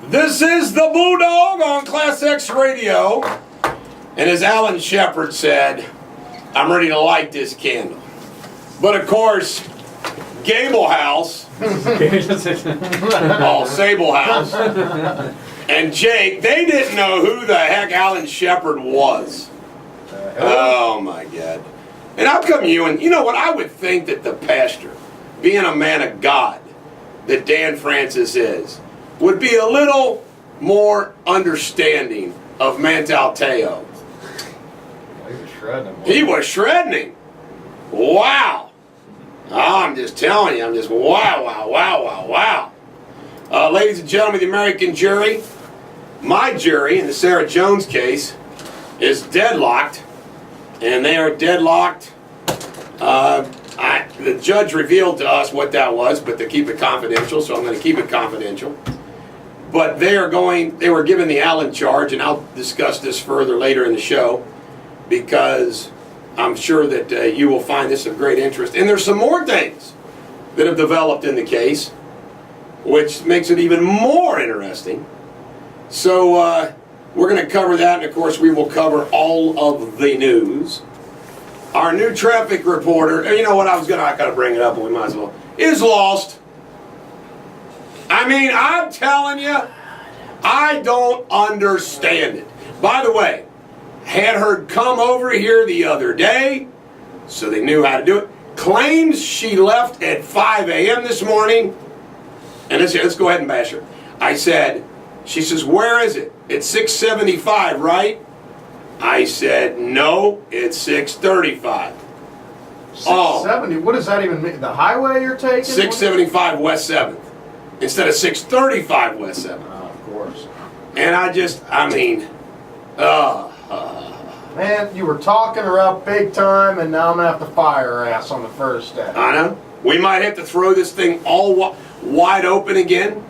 This is the Bulldog on ClassX Radio. And as Alan Shepard said, I'm ready to light this candle. But of course, Gable House, Sable House, and Jake, they didn't know who the heck Alan Shepard was. Oh my God. And how come you know what, I would think that the pastor, being a man of God, that Dan Francis is, would be a little more understanding of Miamitown. He was shredding him. He was shredding him. Wow. I'm just telling you, wow. Ladies and gentlemen, the American jury, my jury in the Sarah Jones case is deadlocked, and they are deadlocked. The judge revealed to us what that was, but to keep it confidential, so I'm going to keep it confidential. But they were given the Allen charge, and I'll discuss this further later in the show, because I'm sure that you will find this of great interest. And there's some more things that have developed in the case, which makes it even more interesting. So we're going to cover that, and of course we will cover all of the news. Our new traffic reporter, and you know what, I gotta bring it up, but we might as well, is lost. I mean, I'm telling you, I don't understand it. By the way, had her come over here the other day, so they knew how to do it. Claims she left at 5 a.m. this morning, and let's go ahead and bash her. She says, where is it? It's 675, right? I said, no, it's 635. 670, what does that even mean? The highway you're taking? 675 West 7th instead of 635 West 7th. Oh, of course. And man, you were talking her up big time, and now I'm going to have to fire her ass on the first day. I know. We might have to throw this thing all wide open again.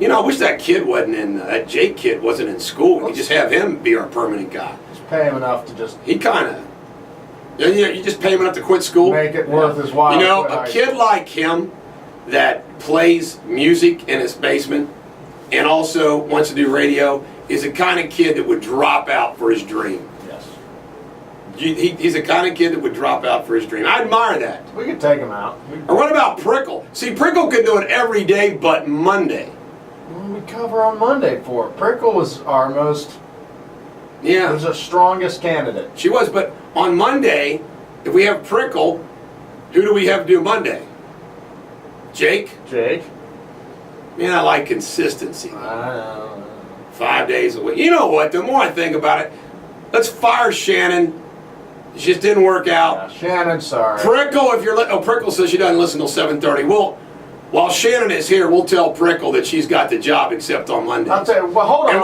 You know, I wish that kid that Jake kid wasn't in school. We could just have him be our permanent guy. Just pay him enough to just... He kind of... You just pay him enough to quit school? Make it worth his while. You know, a kid like him that plays music in his basement and also wants to do radio is the kind of kid that would drop out for his dream. Yes. He's the kind of kid that would drop out for his dream. I admire that. We could take him out. Or what about Prickle? See, Prickle could do it every day but Monday. We cover on Monday for it. Prickle was our most... Yeah. Was the strongest candidate. She was, but on Monday, if we have Prickle, who do we have to do Monday? Jake? Jake. Man, I like consistency. I know. 5 days a week. You know what? The more I think about it, let's fire Shannon. It just didn't work out. Yeah, Shannon, sorry. Prickle, Prickle says she doesn't listen till 7:30. While Shannon is here, we'll tell Prickle that she's got the job except on Monday. I'll tell you, well, hold on. And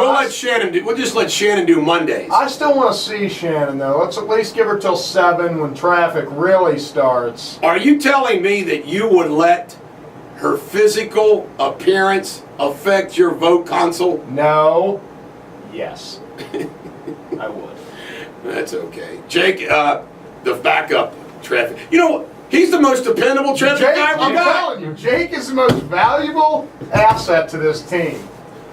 we'll just let Shannon do Mondays. I still want to see Shannon, though. Let's at least give her till 7 when traffic really starts. Are you telling me that you would let her physical appearance affect your vote console? No. Yes. I would. That's okay. Jake, the backup traffic. You know, he's the most dependable traffic guy we I'm got. telling you, Jake is the most valuable asset to this team.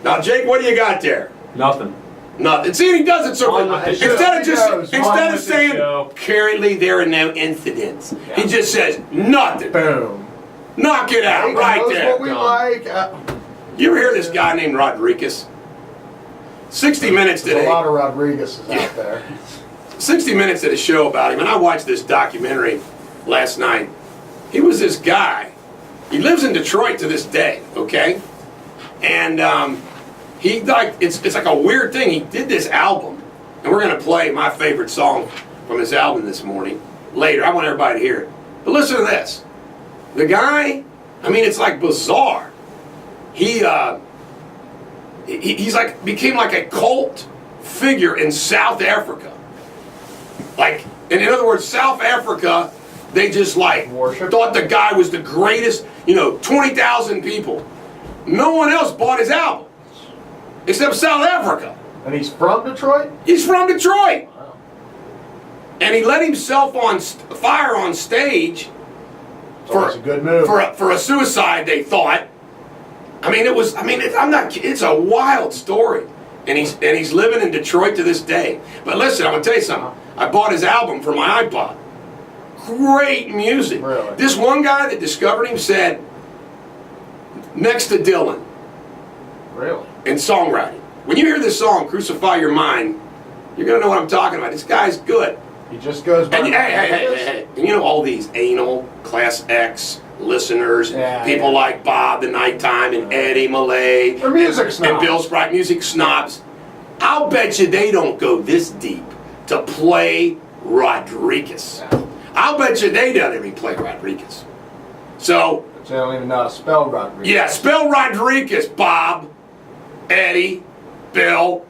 Now, Jake, what do you got there? Nothing. Nothing. See, he does it so instead of saying currently there are no incidents, he just says nothing. Boom. Knock it out Jake right knows there. what we like. You ever hear this guy named Rodriguez? 60 Minutes today. There's a lot of Rodriguez's out there. 60 Minutes did a show about him, and I watched this documentary last night. He was this guy. He lives in Detroit to this day, okay? And it's like a weird thing. He did this album, and we're going to play my favorite song from his album this morning later. I want everybody to hear it. But listen to this. The guy, it's like bizarre. He's became like a cult figure in South Africa. And in other words, South Africa, they just thought the guy was the greatest, 20,000 people. No one else bought his album, except South Africa. And he's from Detroit? He's from Detroit. Wow. And he let himself on fire on stage So it's a good move. for a suicide, they thought. I mean, I'm not kidding. It's a wild story. And he's living in Detroit to this day. But listen, I'm going to tell you something. I bought his album for my iPod. Great music. Really? This one guy that discovered him said, next to Dylan. Really? In songwriting. When you hear this song, Crucify Your Mind, you're going to know what I'm talking about. This guy's good. He just goes by. And hey. And you know all these anal, ClassX listeners, people like Bob the Nighttime and Eddie Malay. They're music snobs. And Bill Sprague, music snobs. I'll bet you they don't go this deep to play Rodriguez. Yeah. I'll bet you they don't even play Rodriguez. So. But they don't even know how to spell Rodriguez. Yeah, spell Rodriguez, Bob, Eddie, Bill.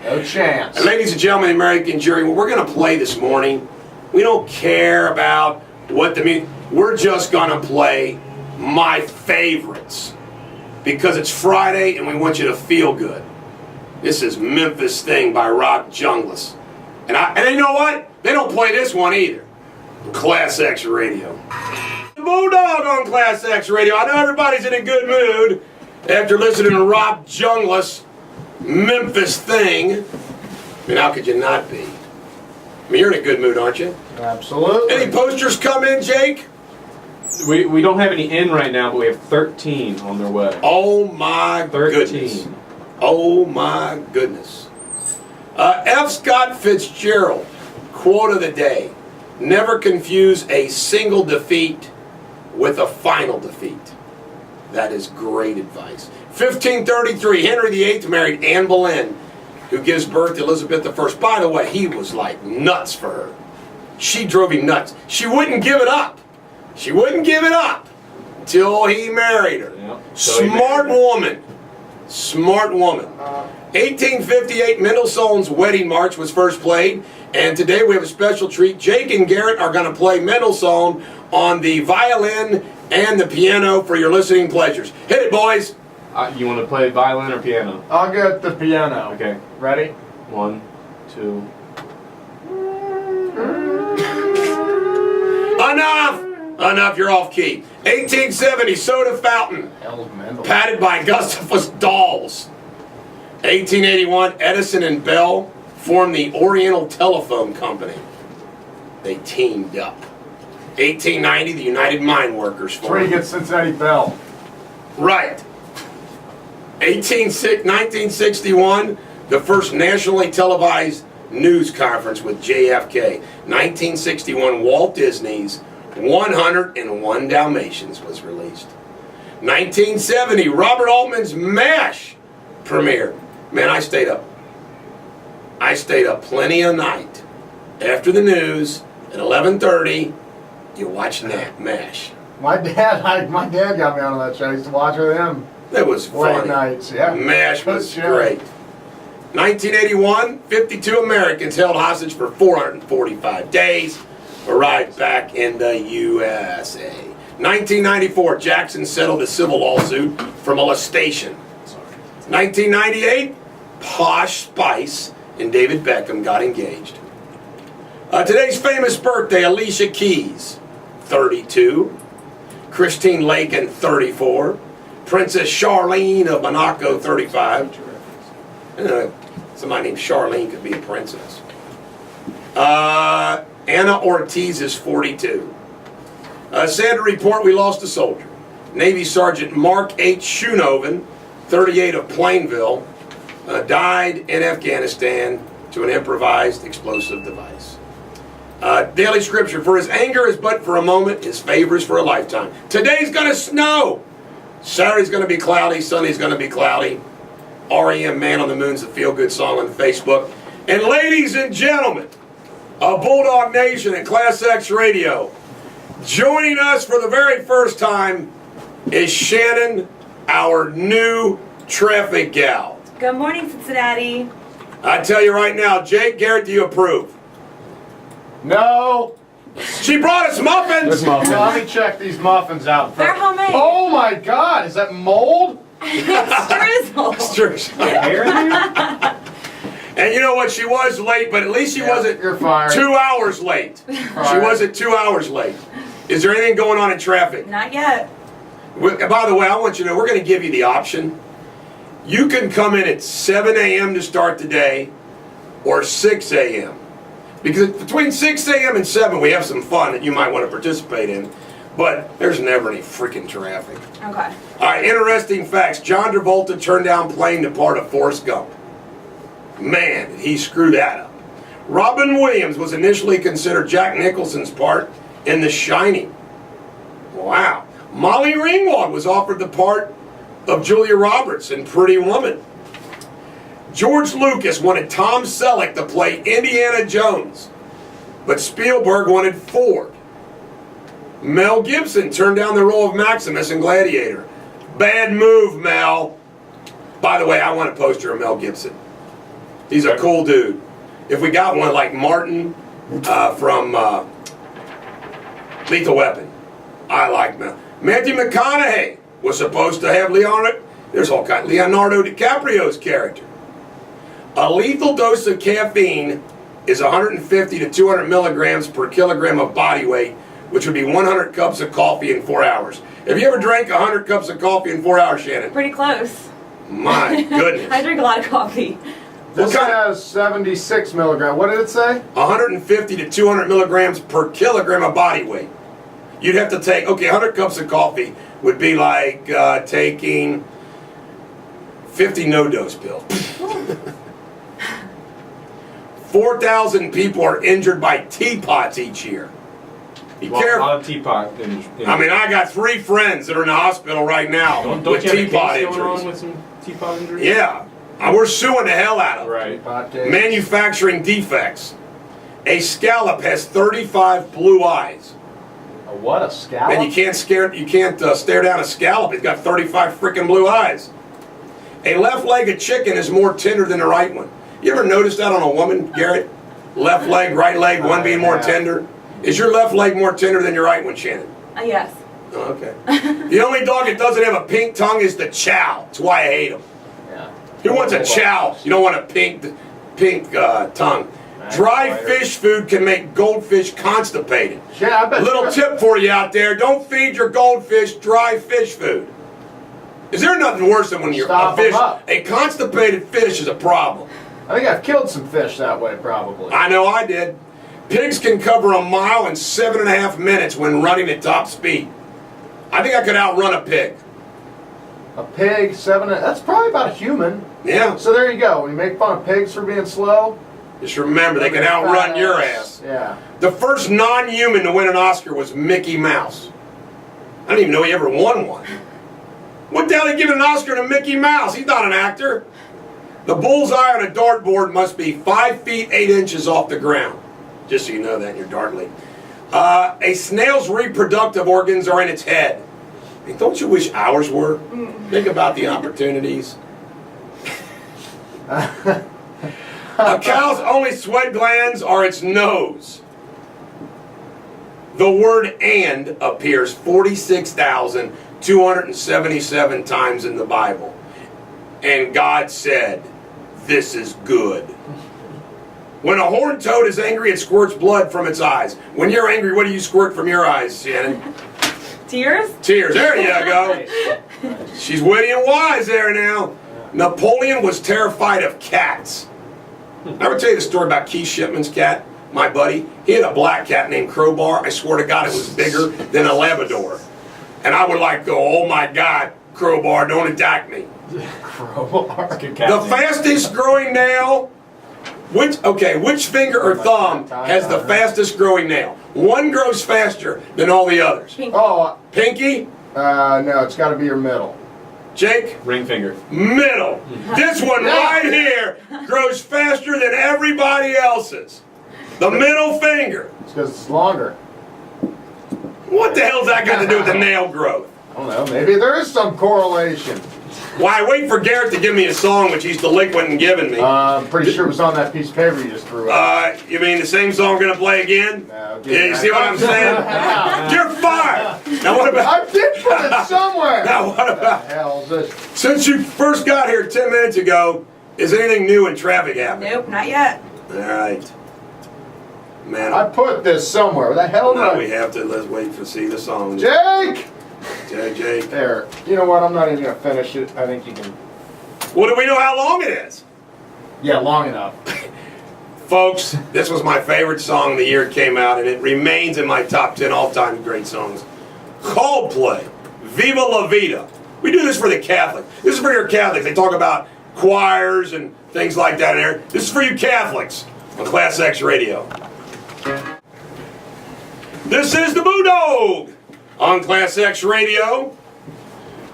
No chance. And ladies and gentlemen, American jury, what we're going to play this morning, we don't care about what the music. We're just going to play my favorites because it's Friday and we want you to feel good. This is Memphis Thing by Rob Jungles. And you know what? They don't play this one either. ClassX Radio. Bulldog on ClassX Radio. I know everybody's in a good mood after listening to Rob Jungles. Memphis Thing. I mean, how could you not be? I mean, you're in a good mood, aren't you? Absolutely. Any posters come in, Jake? We don't have any in right now, but we have 13 on their way. Oh my 13. goodness. Oh my goodness. F. Scott Fitzgerald, quote of the day. Never confuse a single defeat with a final defeat. That is great advice. 1533, Henry VIII married Anne Boleyn, who gives birth to Elizabeth I. By the way, he was like nuts for her. She drove him nuts. She wouldn't give it up. She wouldn't give it up till he married her. Yep. Smart woman. Smart woman. 1858, Mendelssohn's Wedding March was first played, and today we have a special treat. Jake and Garrett are going to play Mendelssohn on the violin and the piano for your listening pleasures. Hit it, boys. You want to play violin or piano? I'll get the piano. Okay. Ready? 1, 2. Enough! Enough, you're off key. 1870, Soda Fountain, patented by Gustavus Dolls. 1881, Edison and Bell formed the Oriental Telephone Company. They teamed up. 1890, the United Mine Workers That's where you formed. get Cincinnati Bell. Right. 1961, the first nationally televised news conference with JFK. 1961, Walt Disney's 101 Dalmatians was released. 1970, Robert Altman's MASH premiered. Man, I stayed up plenty of night. After the news, at 11:30, you watch MASH. My dad got me onto that show. I used to watch with him. That was Late funny. nights, yeah. MASH was Good show. great. 1981, 52 Americans held hostage for 445 days, arrived back in the USA. 1994, Jackson settled a civil lawsuit for molestation. 1998, Posh Spice and David Beckham got engaged. Today's famous birthday, Alicia Keys, 32. Christine Lakin, 34. Princess Charlene of Monaco, 35. Somebody named Charlene could be a princess. Anna Ortiz is 42. Sad to report we lost a soldier. Navy Sergeant Mark H. Schoonoven, 38 of Plainville, died in Afghanistan to an improvised explosive device. Daily scripture, for his anger is but for a moment, his favor is for a lifetime. Today's going to snow. Saturday's going to be cloudy, Sunday's going to be cloudy. REM Man on the Moon's a feel-good song on Facebook. And ladies and gentlemen of Bulldog Nation and ClassX Radio, joining us for the very first time is Shannon, our new traffic gal. Good morning, Cincinnati. I tell you right now, Jake, Garrett, do you approve? No. She brought us muffins! Let me check these muffins out. They're homemade. Oh my God, is that mold? It's drizzle. And you know what? She was late, but at least she wasn't You're fired. 2 hours late. She Fired. wasn't 2 hours late. Is there anything going on in traffic? Not yet. By the way, I want you to know, we're going to give you the option. You can come in at 7 a.m. to start the day, or 6 a.m. Because between 6 a.m. and 7, we have some fun that you might want to participate in. But there's never any freaking traffic. Okay. All right, interesting facts. John Travolta turned down playing the part of Forrest Gump. Man, did he screw that up. Robin Williams was initially considered Jack Nicholson's part in The Shining. Wow. Molly Ringwald was offered the part of Julia Roberts in Pretty Woman. George Lucas wanted Tom Selleck to play Indiana Jones, but Spielberg wanted Ford. Mel Gibson turned down the role of Maximus in Gladiator. Bad move, Mel. By the way, I want a poster of Mel Gibson. He's a cool dude. If we got one like Martin from Lethal Weapon, I like Mel. Matthew McConaughey was supposed to have Leonardo DiCaprio's character. A lethal dose of caffeine is 150 to 200 milligrams per kilogram of body weight, which would be 100 cups of coffee in 4 hours. Have you ever drank 100 cups of coffee in 4 hours, Shannon? Pretty close. My goodness. I drink a lot of coffee. This has 76 milligrams. What did it say? 150 to 200 milligrams per kilogram of body weight. You'd have to take, 100 cups of coffee would be like taking 50 no-dose pills. 4,000 people are injured by teapots each year. Be Well, careful. a lot of teapot. I mean, I got 3 friends that are in the hospital right now don't with you have a teapot case going on injuries. with some teapot injuries? Yeah, we're suing the hell out of them. Right. Hot cake. Manufacturing defects. A scallop has 35 blue eyes. A what? A scallop? And you can't stare down a scallop. It's got 35 freaking blue eyes. A left-legged chicken is more tender than the right one. You ever notice that on a woman, Garrett? Left leg, right leg, one being more tender. Is your left leg more tender than your right one, Shannon? Yes. Oh, okay. The only dog that doesn't have a pink tongue is the chow. That's why I hate him. Yeah. Who wants a chow? You don't want a pink tongue. Dry fish food can make goldfish constipated. Yeah, I bet. Little tip for you out there: don't feed your goldfish dry fish food. Is there nothing worse than when you're Stop a fish? 'em up. A constipated fish is a problem. I think I've killed some fish that way, probably. I know I did. Pigs can cover a mile in 7.5 minutes when running at top speed. I think I could outrun a pig. A pig, that's probably about a human. Yeah. So there you go. When you make fun of pigs for being slow, Just remember, they can outrun your ass. Yeah. The first non-human to win an Oscar was Mickey Mouse. I didn't even know he ever won one. What the hell are they giving an Oscar to Mickey Mouse? He's not an actor. The bullseye on a dartboard must be 5 feet 8 inches off the ground. Just so you know that in your dart league. A snail's reproductive organs are in its head. Hey, don't you wish ours were? Think about the opportunities. A cow's only sweat glands are its nose. The word "and" appears 46,277 times in the Bible. And God said, "This is good." When a horned toad is angry, it squirts blood from its eyes. When you're angry, what do you squirt from your eyes, Shannon? Tears? Tears. There you go. She's witty and wise there now. Napoleon was terrified of cats. I ever tell you the story about Keith Shipman's cat, my buddy? He had a black cat named Crowbar. I swear to God, it was bigger than a Labrador. And I would like go, "Oh my God, Crowbar, don't attack me." Crowbar. The fastest growing nail, which finger or thumb has the fastest growing nail? One grows faster than all the others. Pink. Oh, Pinky? no, it's got to be your middle. Jake? Ring finger. Middle. This one right here grows faster than everybody else's. The middle finger. It's because it's longer. What the hell's that got to do with the nail growth? I don't know. Maybe there is some correlation. Why, wait for Garrett to give me a song which he's delinquent in giving me. I'm pretty sure it was on that piece of paper you just threw out. You mean the same song we're going to play again? No, Yeah, you see what I'm saying? You're fired. Now what about... I did put it somewhere. Now what about... Hell, this. Since you first got here 10 minutes ago, is anything new in traffic happening? Nope, not yet. All right. Man, I put this somewhere. Where the hell did now I? we have to, let's wait to see the song. Jake! JJ. There. You know what? I'm not even gonna finish it. I think you can. Well, do we know how long it is? Yeah, long enough. Folks, this was my favorite song the year it came out, and it remains in my top 10 all-time great songs. Coldplay, Viva La Vida. We do this for the Catholics. This is for your Catholics. They talk about choirs and things like that in there. This is for you Catholics on ClassX Radio. This is the Bulldog on ClassX Radio.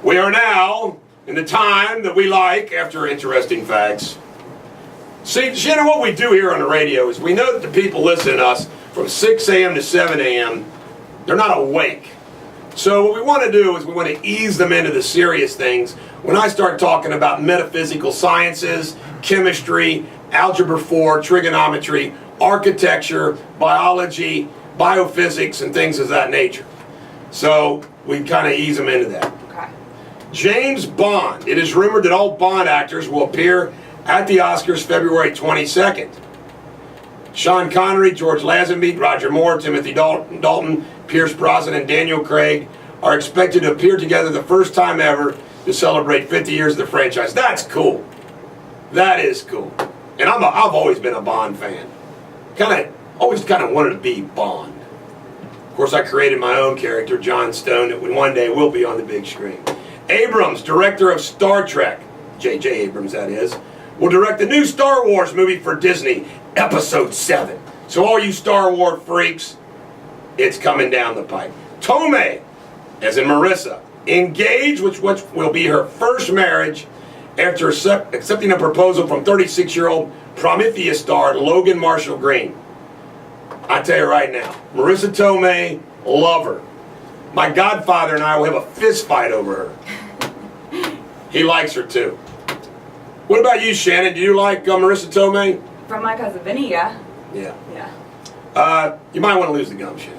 We are now in the time that we like after interesting facts. See, Shannon, what we do here on the radio is we know that the people listening to us from 6 a.m. to 7 a.m., they're not awake. So what we want to do is we want to ease them into the serious things. When I start talking about metaphysical sciences, chemistry, algebra 4, trigonometry, architecture, biology, biophysics, and things of that nature. So we kind of ease them into that. Okay. James Bond. It is rumored that all Bond actors will appear at the Oscars February 22nd. Sean Connery, George Lazenby, Roger Moore, Timothy Dalton, Pierce Brosnan, and Daniel Craig are expected to appear together the first time ever to celebrate 50 years of the franchise. That's cool. That is cool. And I've always been a Bond fan. Always wanted to be Bond. Of course, I created my own character, John Stone, that one day will be on the big screen. Abrams, director of Star Trek, J.J. Abrams that is, will direct the new Star Wars movie for Disney, Episode 7. So all you Star Wars freaks, it's coming down the pipe. Tomei, as in Marissa, engaged, which will be her first marriage after accepting a proposal from 36-year-old Prometheus star Logan Marshall Green. I tell you right now, Marissa Tomei, love her. My godfather and I will have a fist fight over her. He likes her too. What about you, Shannon? Do you like Marissa Tomei? From my cousin Vinny, yeah. Yeah. Yeah. You might want to lose the gum, Shannon.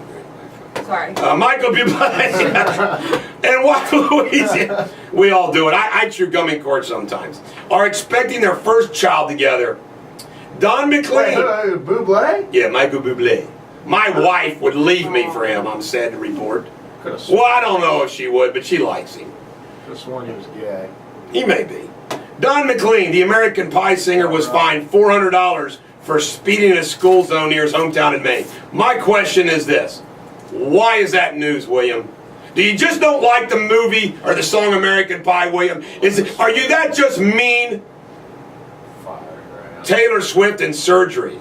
Sorry. Michael Bublé and Juan Luis, we all do it. I chew gummy cord sometimes. Are expecting their first child together. Don McLean. Wait, Bublé? Yeah, Michael Bublé. My wife would leave me for him, I'm sad to report. Could've Well, I don't know if she would, but she likes him. sworn he was gay. He may be. Don McLean, the American Pie singer, was fined $400 for speeding in a school zone near his hometown in Maine. My question is this. Why is that news, William? Do you just don't like the movie or the song American Pie, William? Are you that just mean? Taylor Swift and surgery.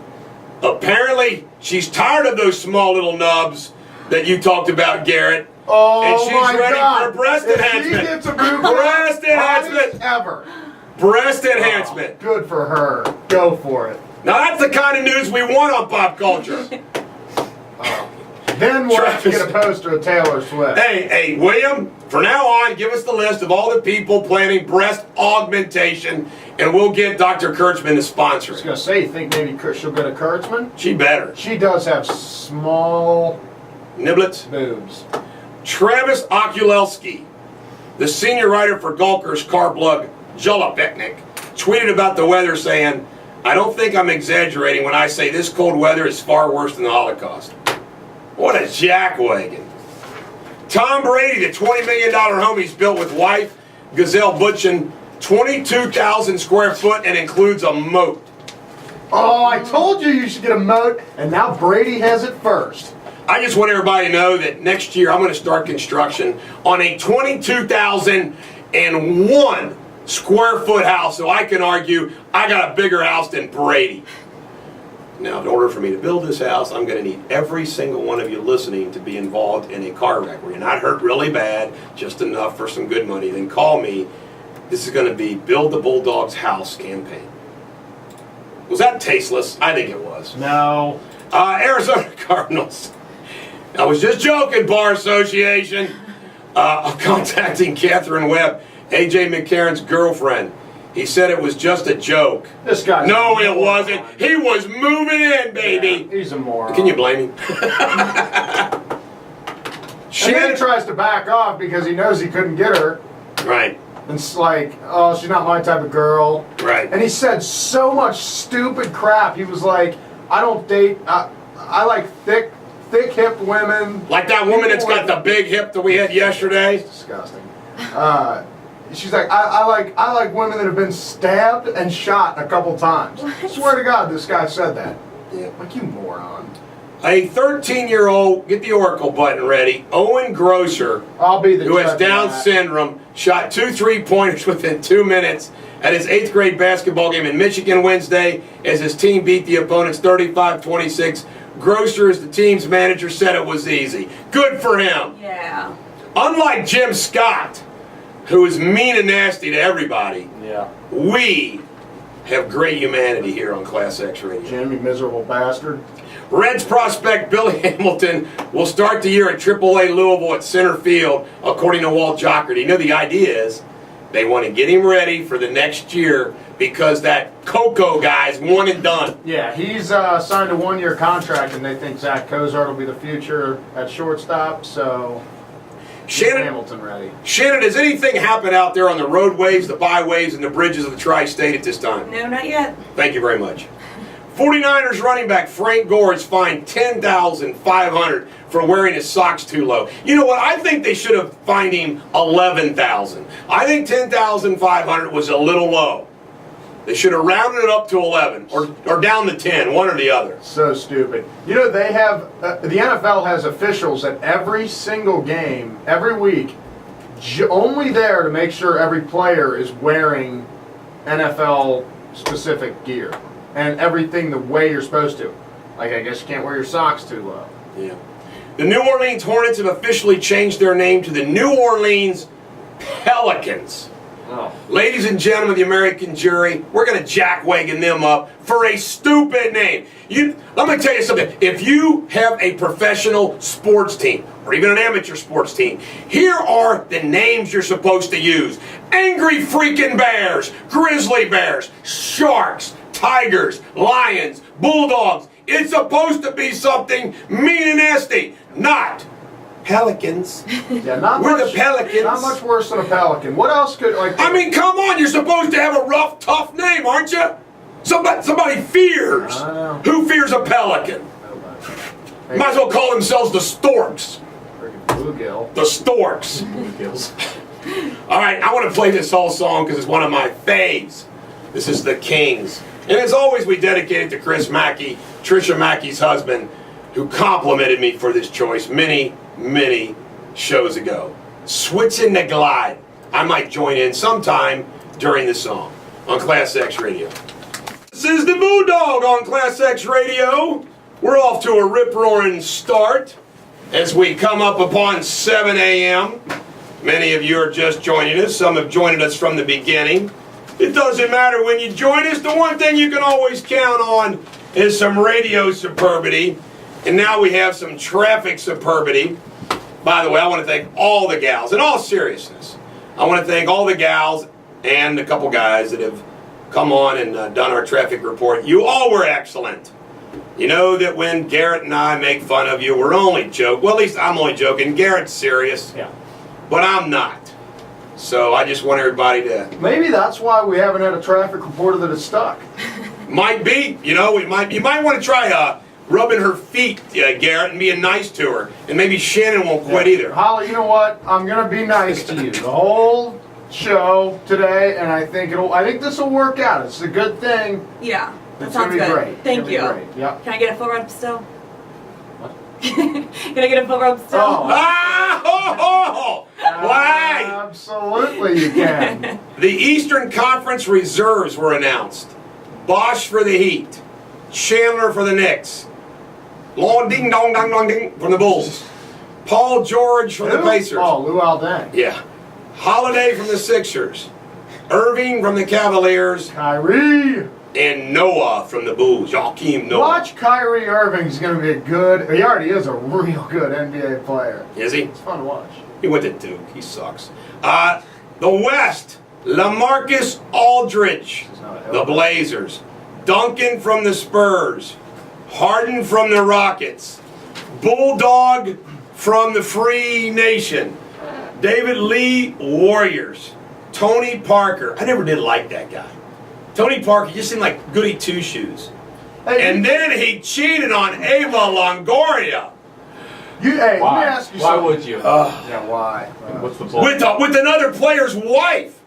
Apparently, she's tired of those small little nubs that you talked about, Garrett. Oh, and she's my ready God. for breast enhancement. She gets a boob breast enhancement. Ever. Breast enhancement. Oh, good for her. Go for it. Now that's the kind of news we want on pop culture. Then we'll have to Travis. get a poster of Taylor Swift. Hey, William, from now on, give us the list of all the people planning breast augmentation, and we'll get Dr. Kurtzman to sponsor I was it. going to say, you think maybe she'll go to Kurtzman? She better. She does have small Niblets. boobs. Travis Okulelski, the senior writer for Gawker's car blog Jalopetnik, tweeted about the weather saying, I don't think I'm exaggerating when I say this cold weather is far worse than the Holocaust. What a jackwagon. Tom Brady, the $20 million home he's built with wife, Gazelle Butchin, 22,000 square foot and includes a moat. Oh, I told you should get a moat, and now Brady has it first. I just want everybody to know that next year I'm going to start construction on a 22,001 square foot house, so I can argue I got a bigger house than Brady. Now, in order for me to build this house, I'm going to need every single one of you listening to be involved in a car wreck where you're not hurt really bad, just enough for some good money. Then call me. This is going to be Build the Bulldog's House campaign. Was that tasteless? I think it was. No. Arizona Cardinals. I was just joking, Bar Association. Contacting Catherine Webb, A.J. McCarron's girlfriend. He said it was just a joke. This guy. No, it wasn't. He was moving in, baby. Yeah, he's a moron. Can you blame him? And then he tries to back off because he knows he couldn't get her. Right. And it's like, oh, she's not my type of girl. Right. And he said so much stupid crap. He was like, I don't date, I like thick, thick-hipped women. Like that woman that's got the big hip that we had yesterday. It's disgusting. She's like, I like women that have been stabbed and shot a couple times. What? Swear to God, this guy said that. Yeah, like, you moron. A 13-year-old, get the Oracle button ready, Owen Grosser, I'll be the who has judge of Down that. syndrome, shot 2 3-pointers within 2 minutes at his 8th grade basketball game in Michigan Wednesday as his team beat the opponents 35-26. Grosser, as the team's manager, said it was easy. Good for him. Yeah. Unlike Jim Scott, who is mean and nasty to everybody, Yeah. we have great humanity here on ClassX Radio. Jim, you miserable bastard. Reds prospect Billy Hamilton will start the year at AAA Louisville at center field, according to Walt Jockert. You know, the idea is they want to get him ready for the next year because that Coco guy's one and done. Yeah, he's signed a 1-year contract, and they think Zach Cozart will be the future at shortstop, so get Shannon, Hamilton ready. Shannon, does anything happen out there on the roadways, the byways, and the bridges of the tri-state at this time? No, not yet. Thank you very much. 49ers running back Frank Gore is fined $10,500 for wearing his socks too low. You know what? I think they should have fined him $11,000. I think $10,500 was a little low. They should have rounded it up to 11 or down to 10, one or the other. So stupid. You know, they have, the NFL has officials at every single game, every week, only there to make sure every player is wearing NFL-specific gear. And everything the way you're supposed to. Like, I guess you can't wear your socks too low. Yeah. The New Orleans Hornets have officially changed their name to the New Orleans Pelicans. Oh. Ladies and gentlemen of the American jury, we're going to jackwagon them up for a stupid name. Let me tell you something. If you have a professional sports team, or even an amateur sports team, here are the names you're supposed to use. Angry freaking Bears, Grizzly Bears, Sharks, Tigers, Lions, Bulldogs. It's supposed to be something mean and nasty, not Pelicans. Yeah, not We're much, the Pelicans. Not much worse than a pelican. What else could, like... I mean, come on, you're supposed to have a rough, tough name, aren't you? Somebody fears. I know. Who fears a pelican? Hey, Might as well call themselves the Storks. freaking bluegill. The Storks. Gills. All right, I want to play this whole song because it's one of my faves. This is The Kings. And as always, we dedicate it to Chris Mackey, Trisha Mackey's husband, who complimented me for this choice many, many shows ago. Switching the Glide. I might join in sometime during the song on ClassX Radio. This is the Bulldog on ClassX Radio. We're off to a rip-roaring start as we come up upon 7 a.m. Many of you are just joining us. Some have joined us from the beginning. It doesn't matter when you join us. The one thing you can always count on is some radio superbity. And now we have some traffic superbity. By the way, I want to thank all the gals. In all seriousness, I want to thank all the gals and a couple guys that have come on and done our traffic report. You all were excellent. You know that when Garrett and I make fun of you, we're only joking. Well, at least I'm only joking. Garrett's serious. Yeah. But I'm not. So I just want everybody to... Maybe that's why we haven't had a traffic reporter that is stuck. Might be. You know, you might want to try rubbing her feet, Garrett, and being nice to her. And maybe Shannon won't quit either. Holly, you know what? I'm gonna be nice to you the whole show today, and I think this will work out. It's a good thing. Yeah. That It's sounds gonna be good. great. Thank It's you. gonna be great. Yep. Can I get a full rub still? What? Can I get a full rub still? Oh. Ah! Ho, ho! Why? Absolutely, you can. The Eastern Conference reserves were announced. Bosch for the Heat. Chandler for the Knicks. Long ding dong dong dong ding from the Bulls. Paul George from the Who? Pacers. Oh, Lou Aldeng. Yeah. Holiday from the Sixers. Irving from the Cavaliers. Kyrie. And Noah from the Bulls. Joakim Noah. Watch Kyrie Irving's going to be he already is a real good NBA player. Is he? It's fun to watch. He went to Duke. He sucks. The West. LaMarcus Aldridge. The Blazers. Duncan from the Spurs. Harden from the Rockets. Bulldog from the Free Nation. David Lee, Warriors. Tony Parker. I never did like that guy. Tony Parker just seemed like goody two-shoes. Hey, And then he cheated on Ava Longoria. Hey, let me Why? ask you Why something. would you? Yeah, why? What's the point? With another player's wife.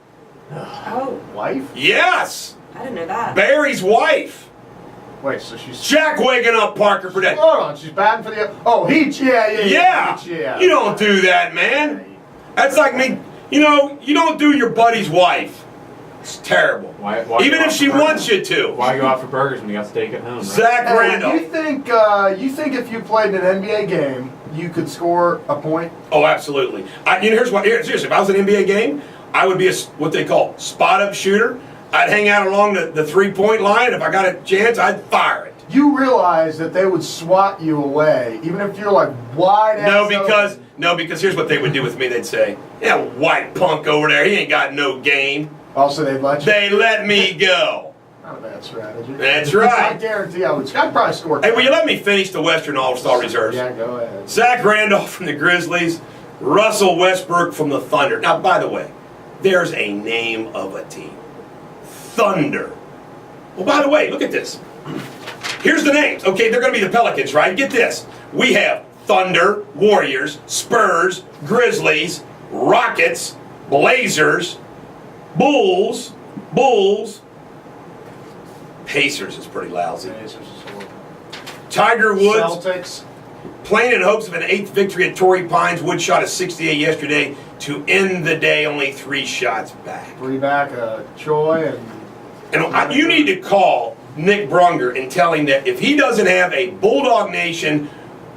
Oh, Wife? Yes, I didn't know that. Barry's wife. Wait, so she's... Jack waking up Parker for that. Hold on, she's batting for the... Oh, Heat, yeah. Heat, yeah. You don't do that, man. That's like me. You know, you don't do your buddy's wife. It's terrible. Why Even go if out she for burgers? wants you to. Why go out for burgers when you got steak at home? Right? Zach Hey, Randolph. you think if you played in an NBA game, you could score a point? Oh, absolutely. Here's what. Seriously, if I was an NBA game, I would be what they call spot-up shooter. I'd hang out along the three-point line. If I got a chance, I'd fire it. You realize that they would swat you away, even if you're like wide ass. No, because here's what they would do with me. They'd say, "Yeah, white punk over there. He ain't got no game." Also, they'd let you. They let me go. Not a bad strategy. That's right. I guarantee I'd probably score. Hey, will you let me finish the Western All-Star reserves? Yeah, go ahead. Zach Randolph from the Grizzlies, Russell Westbrook from the Thunder. Now, by the way, there's a name of a team. Thunder. Well, by the way, look at this. Here's the names. Okay, they're going to be the Pelicans, right? Get this. We have Thunder, Warriors, Spurs, Grizzlies, Rockets, Blazers, Bulls, Pacers is pretty lousy. Tiger Woods, Celtics. playing in hopes of an 8th victory at Torrey Pines. Woods shot a 68 yesterday to end the day only 3 shots back. 3 back, Troy and You need to call Nick Brunger and tell him that if he doesn't have a Bulldog Nation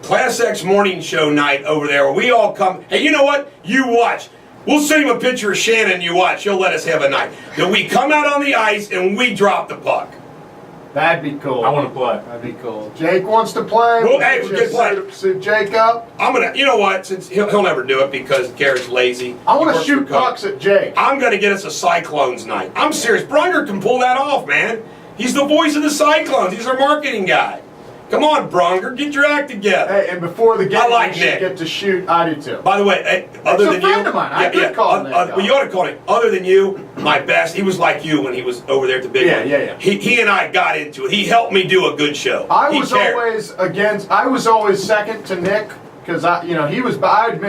ClassX morning show night over there where we all come, hey, you know what? You watch. We'll send him a picture of Shannon, you watch. He'll let us have a night. That we come out on the ice and we drop the puck. that'd be cool. I want to play. That'd be cool. Jake wants to play. Well, hey, we can play. Suit Jake up. I'm going to, you know what? Since he'll never do it because Garrett's lazy. I want He to works shoot for Coke. pucks at Jake. I'm going to get us a Cyclones night. I'm serious. Brunger can pull that off, man. He's the voice of the Cyclones. He's our marketing guy. Come on, Brunger, get your act together. Hey, and before the game, I like you should Nick. get to shoot. I do too. By the way, other than a friend you, of mine. I could call Nick, well, you ought to call him. Other than you, my best. He was like you when he was over there at the big one. Yeah. He and I got into it. He helped me do a good show. I He was cared. always second to Nick because I admit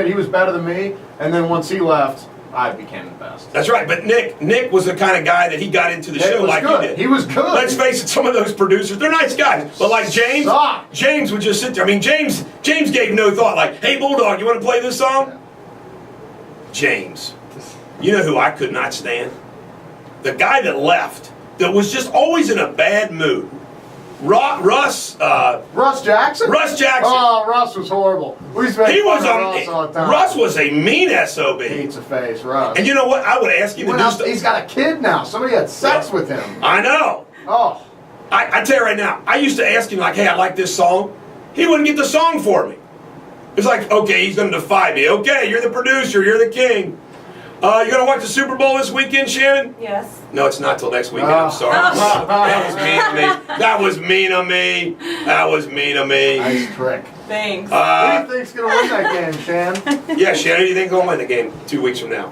he was better than me. And then once he left, I became the best. That's right. But Nick was the kind of guy that he got into the show was like good. you did. He was good. Let's face it, some of those producers, they're nice guys. But like James, Suck. James would just sit there. I mean, James gave no thought. Like, hey, Bulldog, you want to play this song? James. You know who I could not stand? The guy that left, that was just always in a bad mood. Russ Jackson? Russ Jackson. Oh, Russ was horrible. We used to make fun of Russ all the time. Russ was a mean SOB. Hates a face, Russ. And you know what? I would ask him to do stuff. He's got a kid now. Somebody had sex with him. I know. Oh. I tell you right now, I used to ask him like, hey, I like this song. He wouldn't get the song for me. It's like, okay, he's going to defy me. Okay, you're the producer, you're the king. You going to watch the Super Bowl this weekend, Shannon? Yes. No, it's not till next weekend. I'm sorry. That was mean of me. That was mean of me. Nice trick. Thanks. Who do you think's going to win that game, Shan? Yeah, Shannon, who do you think will win the game 2 weeks from now?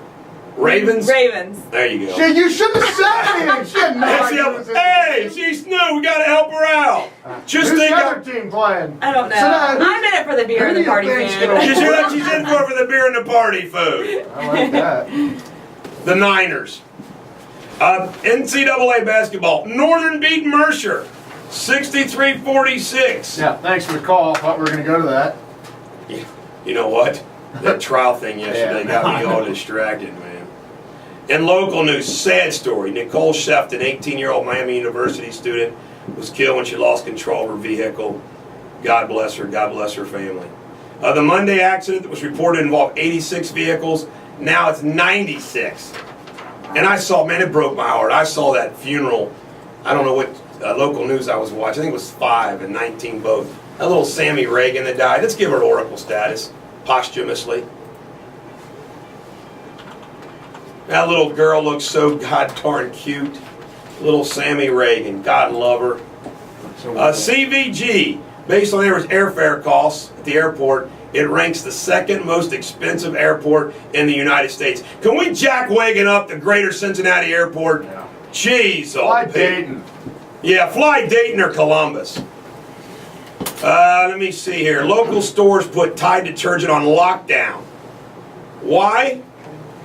Ravens? Ravens. There you go. Shit, you shouldn't have said anything. She had no idea who was in the Hey, game. she's new. We got to help her out. Just Who's think the other team playing? I don't know. So now, I'm in it for the beer who and do the you party think's food. gonna You see what she's in for the beer and the party food. I like that. The Niners. NCAA basketball. Northern beat Mercer. 63-46. Yeah, thanks for the call. Thought we were going to go to that. You know what? That trial thing yesterday got me all distracted, man. In local news, sad story. Nicole Sheft, an 18-year-old Miami University student, was killed when she lost control of her vehicle. God bless her. God bless her family. The Monday accident that was reported involved 86 vehicles. Now it's 96. And I saw, man, it broke my heart. I saw that funeral. I don't know what local news I was watching. I think it was 5 and 19 both. That little Sammy Reagan that died. Let's give her Oracle status posthumously. That little girl looks so god darn cute. Little Sammy Reagan. God love her. CVG, based on average airfare costs at the airport, it ranks the second most expensive airport in the United States. Can we jack wagon up the greater Cincinnati airport? Yeah. Jeez, Fly Pete. Dayton. Yeah, fly Dayton or Columbus. Let me see here. Local stores put Tide detergent on lockdown. Why?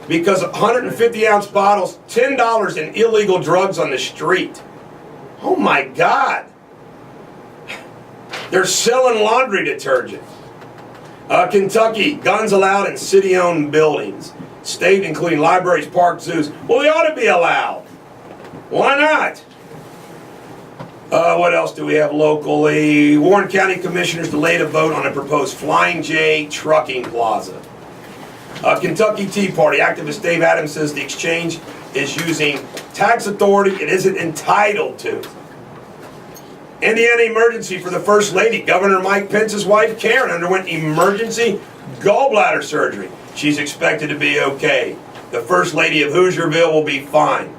Because 150-ounce bottles, $10 in illegal drugs on the street. Oh my God. They're selling laundry detergent. Kentucky, guns allowed in city-owned buildings. State, including libraries, parks, zoos. Well, they ought to be allowed. Why not? What else do we have locally? Warren County Commissioners delayed a vote on a proposed Flying J trucking plaza. Kentucky Tea Party activist Dave Adams says the exchange is using tax authority it isn't entitled to. Indiana emergency for the First Lady. Governor Mike Pence's wife Karen underwent emergency gallbladder surgery. She's expected to be okay. The First Lady of Hoosierville will be fine.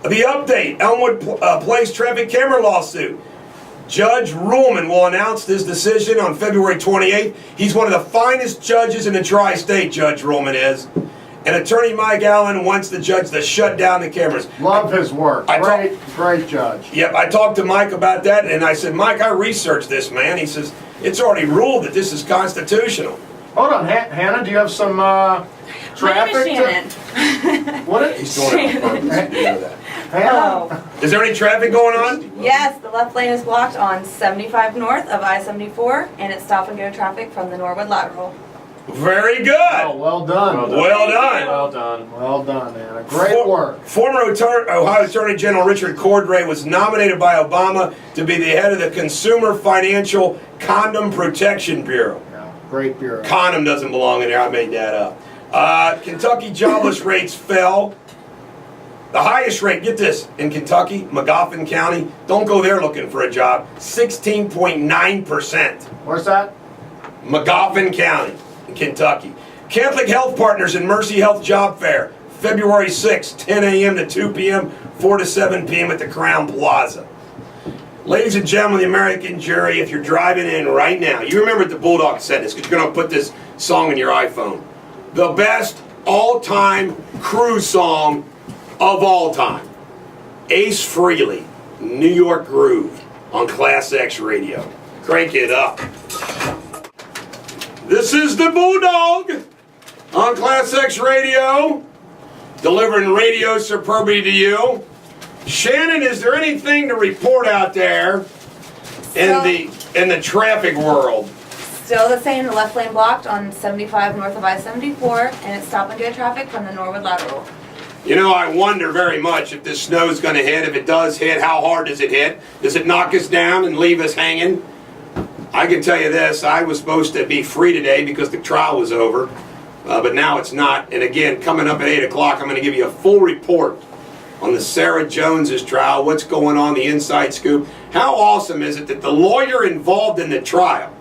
The update, Elmwood Place traffic camera lawsuit. Judge Ruhlman will announce his decision on February 28th. He's one of the finest judges in the tri-state, Judge Ruhlman is. And attorney Mike Allen wants the judge to shut down the cameras. Love his work. Great judge. Yep, I talked to Mike about that, and I said, Mike, I researched this, man. He says, it's already ruled that this is constitutional. Hold on, Hannah, do you have some traffic? My name is Shannon. What? He's doing it on purpose. You know that. Hannah? Oh. Is there any traffic going on? Yes, the left lane is blocked on 75 north of I-74, and it's stop and go traffic from the Norwood lateral. Very good. Oh, well done. Well done. Well done. Well done, Hannah. Great work. Former Ohio Attorney General Richard Cordray was nominated by Obama to be the head of the Consumer Financial Condom Protection Bureau. Yeah, great bureau. Condom doesn't belong in there. I made that up. Kentucky jobless rates fell. The highest rate, get this, in Kentucky, Magoffin County, don't go there looking for a job, 16.9%. Where's that? Magoffin County in Kentucky. Catholic Health Partners and Mercy Health Job Fair, February 6th, 10 a.m. to 2 p.m., 4 to 7 p.m. at the Crown Plaza. Ladies and gentlemen, the American jury, if you're driving in right now, you remember the Bulldog said this, because you're going to put this song in your iPhone. The best all-time cruise song of all time. Ace Frehley, New York Groove on ClassX Radio. Crank it up. This is the Bulldog on ClassX Radio, delivering radio superbity to you. Shannon, is there anything to report out there in the traffic world? Still the same, the left lane blocked on 75 north of I-74, and it's stop and go traffic from the Norwood lateral. You know, I wonder very much if this snow's going to hit. If it does hit, how hard does it hit? Does it knock us down and leave us hanging? I can tell you this, I was supposed to be free today because the trial was over, but now it's not. And again, coming up at 8 o'clock, I'm going to give you a full report on the Sarah Jones's trial, what's going on, the inside scoop. How awesome is it that the lawyer involved in the trial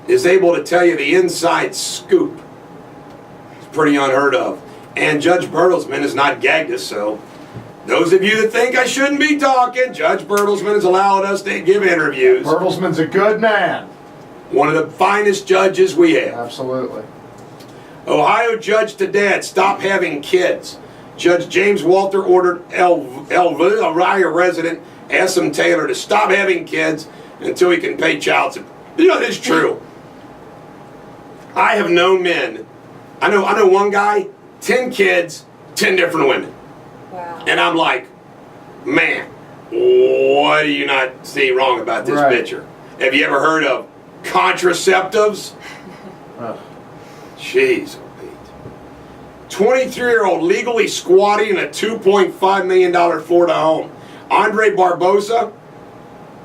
is able to tell you the inside scoop? It's pretty unheard of. And Judge Bertelsmann has not gagged us, so those of you that think I shouldn't be talking, Judge Bertelsmann has allowed us to give interviews. Bertelsmann's a good man. One of the finest judges we have. Absolutely. Ohio judge to dad, stop having kids. Judge James Walter ordered Elvira resident Assam Taylor to stop having kids until he can pay child support. You know, this is true. I have known men, I know one guy, 10 kids, 10 different women. Wow. And I'm like, man, what do you not see wrong about this picture? Have you ever heard of contraceptives? Jeez, oh Pete. 23-year-old legally squatting in a $2.5 million Florida home. Andre Barbosa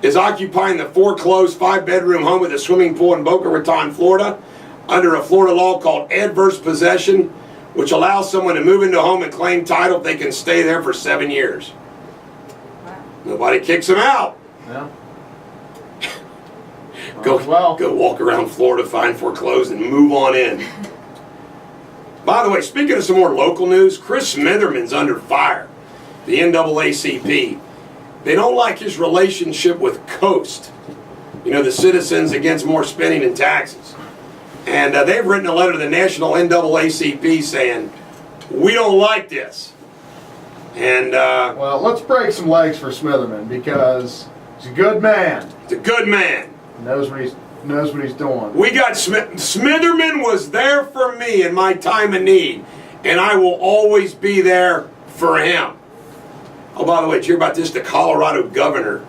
is occupying the foreclosed 5-bedroom home with a swimming pool in Boca Raton, Florida, under a Florida law called adverse possession, which allows someone to move into a home and claim title if they can stay there for 7 years. Wow. Nobody kicks them out. Yeah. Go walk around Florida, find foreclosed, and move on in. By the way, speaking of some more local news, Chris Smitherman's under fire. The NAACP. They don't like his relationship with Coast. You know, the Citizens Against More Spending and Taxes. And they've written a letter to the national NAACP saying, we don't like this. And well, let's break some legs for Smitherman because he's a good man. He's a good man. Knows what he's doing. We got Smitherman was there for me in my time of need, and I will always be there for him. Oh, by the way, did you hear about this? The Colorado governor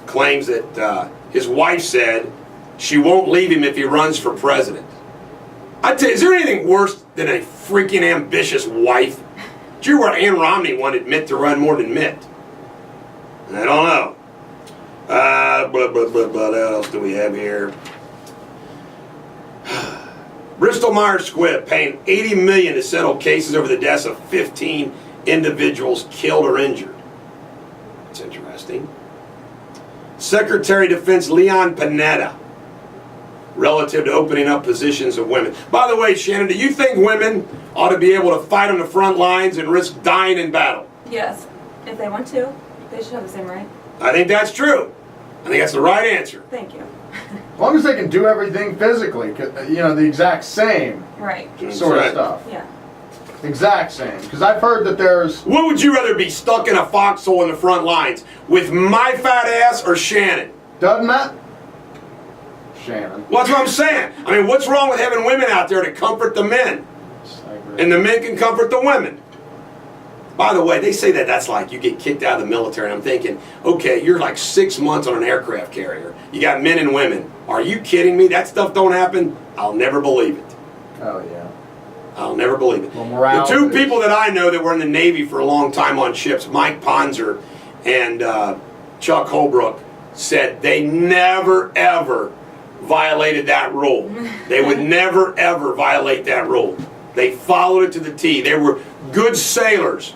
claims that his wife said she won't leave him if he runs for president. I tell you, is there anything worse than a freaking ambitious wife? Did you hear what Ann Romney wanted Mitt to run more than Mitt? I don't know. What else do we have here? Bristol-Myers Squibb paying $80 million to settle cases over the deaths of 15 individuals killed or injured. That's interesting. Secretary of Defense Leon Panetta, relative to opening up positions of women. By the way, Shannon, do you think women ought to be able to fight on the front lines and risk dying in battle? Yes, if they want to, they should have the same right. I think that's true. I think that's the right answer. Thank you. As long as they can do everything physically, the exact same Right. sort Right. of stuff. Yeah. Exact same. Because I've heard that there's... What would you rather be stuck in a foxhole in the front lines with my fat ass or Shannon? Doesn't that? Shannon. Well, that's what I'm saying. I mean, what's wrong with having women out there to comfort the men? I agree. And the men can comfort the women. By the way, they say that that's like you get kicked out of the military, and I'm thinking, okay, you're like 6 months on an aircraft carrier. You got men and women. Are you kidding me? That stuff don't happen? I'll never believe it. Oh, yeah. I'll never believe it. Well, morale The two is- people that I know that were in the Navy for a long time on ships, Mike Ponzer and Chuck Holbrook, said they never, ever violated that rule. They would never, ever violate that rule. They followed it to the T. They were good sailors.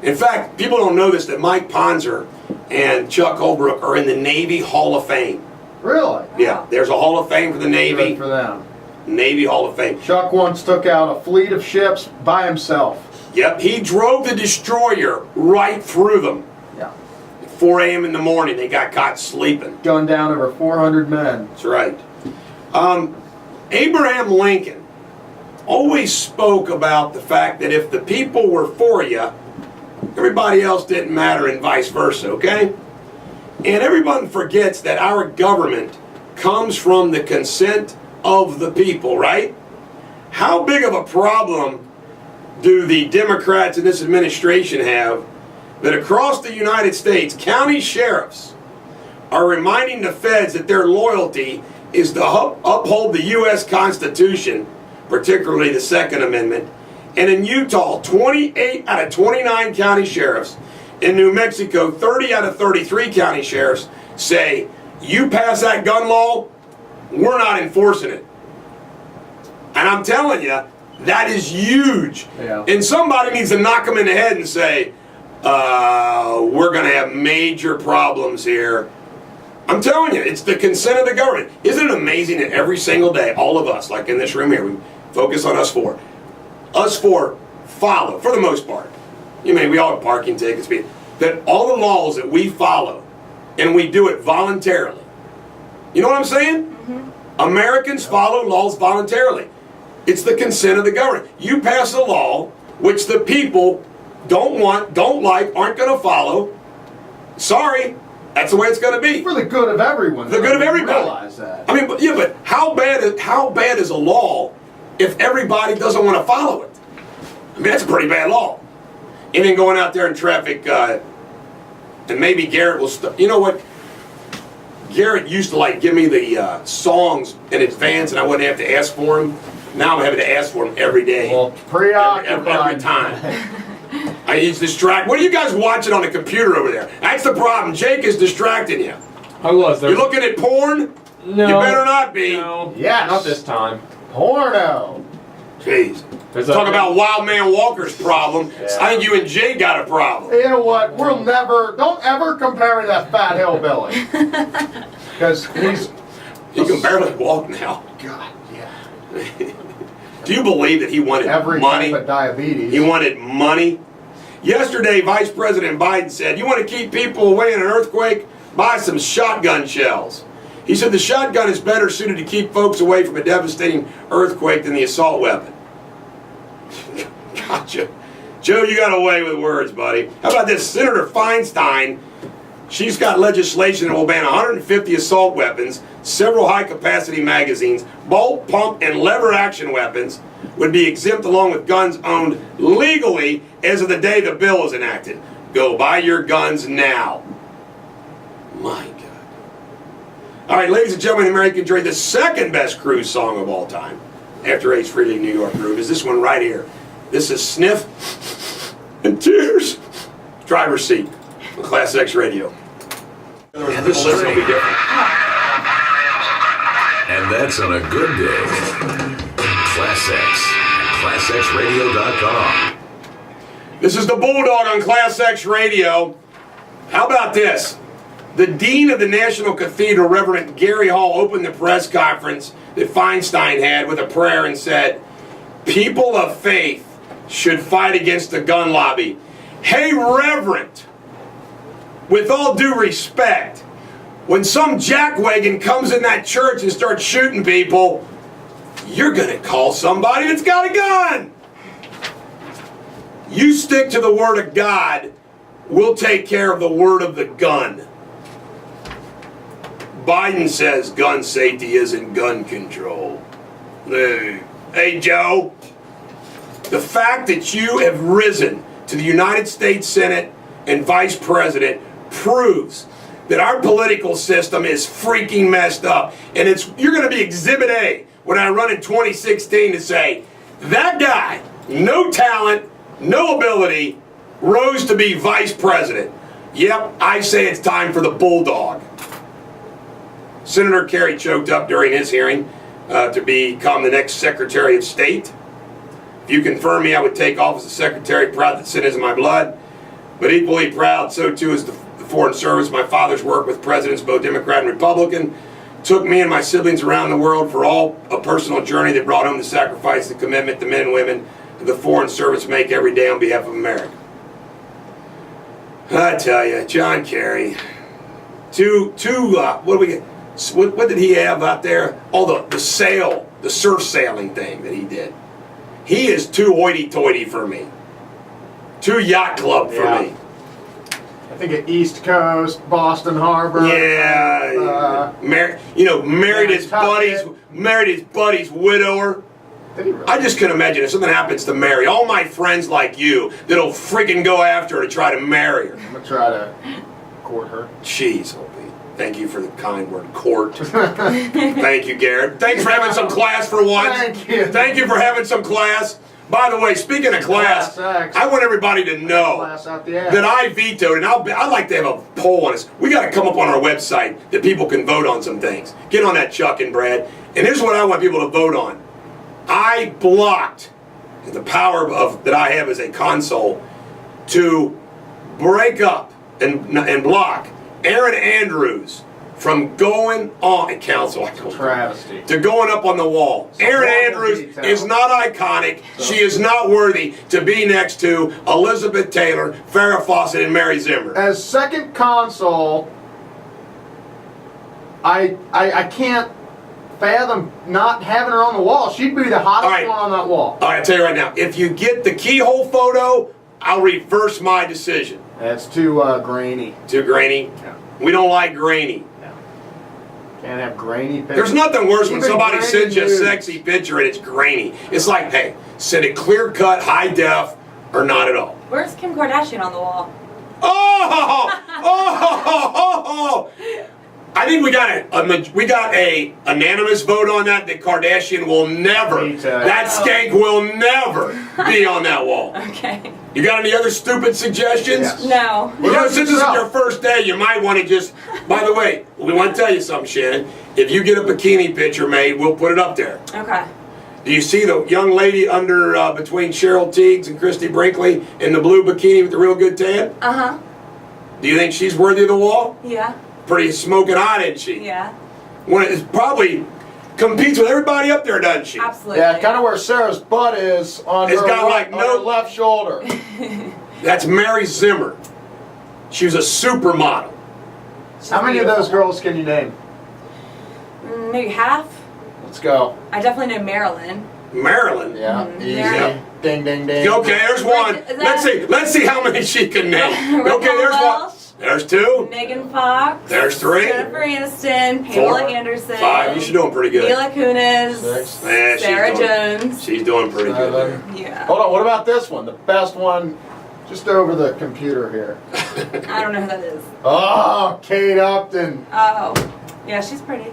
In fact, people don't know this, that Mike Ponzer and Chuck Holbrook are in the Navy Hall of Fame. Really? Yeah, there's a Hall of Fame for the Navy. Good for them. Navy Hall of Fame. Chuck once took out a fleet of ships by himself. Yep, he drove the destroyer right through them. Yeah. At 4 a.m. in the morning, they got caught sleeping. Gunned down over 400 men. That's right. Abraham Lincoln always spoke about the fact that if the people were for you, everybody else didn't matter and vice versa, okay? And everyone forgets that our government comes from the consent of the people, right? How big of a problem do the Democrats in this administration have that across the United States, county sheriffs are reminding the feds that their loyalty is to uphold the U.S. Constitution, particularly the Second Amendment. And in Utah, 28 out of 29 county sheriffs. In New Mexico, 30 out of 33 county sheriffs say, you pass that gun law, we're not enforcing it. And I'm telling you, that is huge. Yeah. And somebody needs to knock them in the head and say, we're going to have major problems here. I'm telling you, it's the consent of the government. Isn't it amazing that every single day, all of us, like in this room here, we focus on us four. Us four follow, for the most part. You mean, we all have parking tickets, that all the laws that we follow, and we do it voluntarily. You know what I'm saying? Mm-hmm. Americans follow laws voluntarily. It's the consent of the government. You pass a law which the people don't want, don't like, aren't going to follow. Sorry, that's the way it's going to be. For the good of everyone. The good of everybody. Realize that. I mean, but how bad is a law if everybody doesn't want to follow it? I mean, that's a pretty bad law. And then going out there in traffic, and maybe Garrett will. You know what? Garrett used to like give me the songs in advance, and I wouldn't have to ask for them. Now I'm having to ask for them every day. Well, preoccupied. Every time. He's distracted. What are you guys watching on the computer over there? That's the problem. Jake is distracting you. I was there. You're looking at porn? No. You better not be. No. Yes. Not this time. Porno. Jeez. There's Talk about Wild Man Walker's problem. Yeah. I think you and Jay got a problem. You know what? Don't ever compare me to that fat hillbilly. Because He can barely walk now. God, yeah. Do you believe that he wanted Every money? type of diabetes. He wanted money. Yesterday, Vice President Biden said, you want to keep people away in an earthquake? Buy some shotgun shells. He said the shotgun is better suited to keep folks away from a devastating earthquake than the assault weapon. Gotcha. Joe, you got away with words, buddy. How about this? Senator Feinstein She's got legislation that will ban 150 assault weapons, several high-capacity magazines, bolt, pump, and lever-action weapons would be exempt along with guns owned legally as of the day the bill is enacted. Go buy your guns now. My God. All right, ladies and gentlemen, the American Dream, the second best cruise song of all time, after Ace Frehley, New York Groove, is this one right here. This is Sniff and Tears. Driver's seat on ClassX Radio. And This list will be different. And that's on a good day. ClassX, ClassXradio.com. This is the Bulldog on ClassX Radio. How about this? The Dean of the National Cathedral, Reverend Gary Hall, opened the press conference that Feinstein had with a prayer and said, "People of faith should fight against the gun lobby." Hey, Reverend, with all due respect, when some jackwagon comes in that church and starts shooting people, you're going to call somebody that's got a gun. You stick to the Word of God, we'll take care of the word of the gun. Biden says gun safety isn't gun control. Hey, Joe, the fact that you have risen to the United States Senate and Vice President proves that our political system is freaking messed up. And you're going to be Exhibit A when I run in 2016 to say, that guy, no talent, no ability, rose to be Vice President. Yep, I say it's time for the Bulldog. Senator Kerry choked up during his hearing to become the next Secretary of State. If you confirm me, I would take office as Secretary, proud that sin is in my blood. But equally proud, so too is the Foreign Service. My father's work with presidents, both Democrat and Republican, took me and my siblings around the world for all a personal journey that brought home the sacrifice, the commitment the men and women of the Foreign Service make every day on behalf of America. I tell you, John Kerry, what do we get? What did he have out there? Oh, the surf sailing thing that he did. He is too hoity-toity for me. Too yacht club for me. I think at East Coast, Boston Harbor. Yeah, married his buddy's widower. Did he really? I just couldn't imagine if something happens to Mary. All my friends like you that'll freaking go after her to try to marry her. I'm gonna try to court her. Jeez, Opie. Thank you for the kind word, court. Thank you, Garrett. Thanks for having some class for once. Thank you. Thank you for having some class. By the way, speaking of class, ClassX. I want everybody to know Class out the ass. that I vetoed, and I'd like to have a poll on this. We got to come up on our website that people can vote on some things. Get on that, Chuck and Brad. And here's what I want people to vote on. I blocked the power that I have as a console to break up and block Aaron Andrews from going on at council Travesty. to going up on the wall. Aaron Andrews is not iconic. She is not worthy to be next to Elizabeth Taylor, Farrah Fawcett, and Mary Zimmer. As second console, I can't fathom not having her on the wall. She'd be the hottest All right. one on that wall. All right, I'll tell you right now, if you get the keyhole photo, I'll reverse my decision. That's too grainy. Too grainy? Yeah. We don't like grainy. Can't have grainy pictures. There's nothing worse when Even somebody grainy sends you a nudes. sexy picture and it's grainy. It's like, hey, send it clear cut, high def, or not at all. Where's Kim Kardashian on the wall? Oh! I think we got a unanimous vote on that. That Kardashian will never, that skank will never be on that wall. Okay. You got any other stupid suggestions? Yes. No. Since this is your first day, you might want to just. By the way, we want to tell you something, Shannon. If you get a bikini picture made, we'll put it up there. Okay. Do you see the young lady under between Cheryl Teagues and Christy Brinkley in the blue bikini with the real good tan? Uh-huh. Do you think she's worthy of the wall? Yeah. Pretty smoking hot, isn't she? Yeah. When it probably competes with everybody up there, doesn't she? Absolutely. Yeah, kind of where Sarah's butt is on, It's her, got right, like on no- her left shoulder. That's Mary Zimmer. She was a supermodel. She's How many of beautiful. those girls can you name? Maybe half. Let's go. I definitely know Marilyn. Marilyn. Yeah, easy. Yeah. Ding, ding, ding. Okay, there's one. Is that- Let's see how many she can name. Okay, there's one. Welsh? There's 2. Megan Fox. There's 3. Jennifer Aniston. Pamela 4. Anderson. 5. She's doing pretty good. Mila Kunis. 6. Man, Sarah Jones. She's doing pretty good 7. there. Yeah. Hold on, what about this one? The best one, just over the computer here. I don't know who that is. Oh, Kate Upton. Oh. Yeah, she's pretty.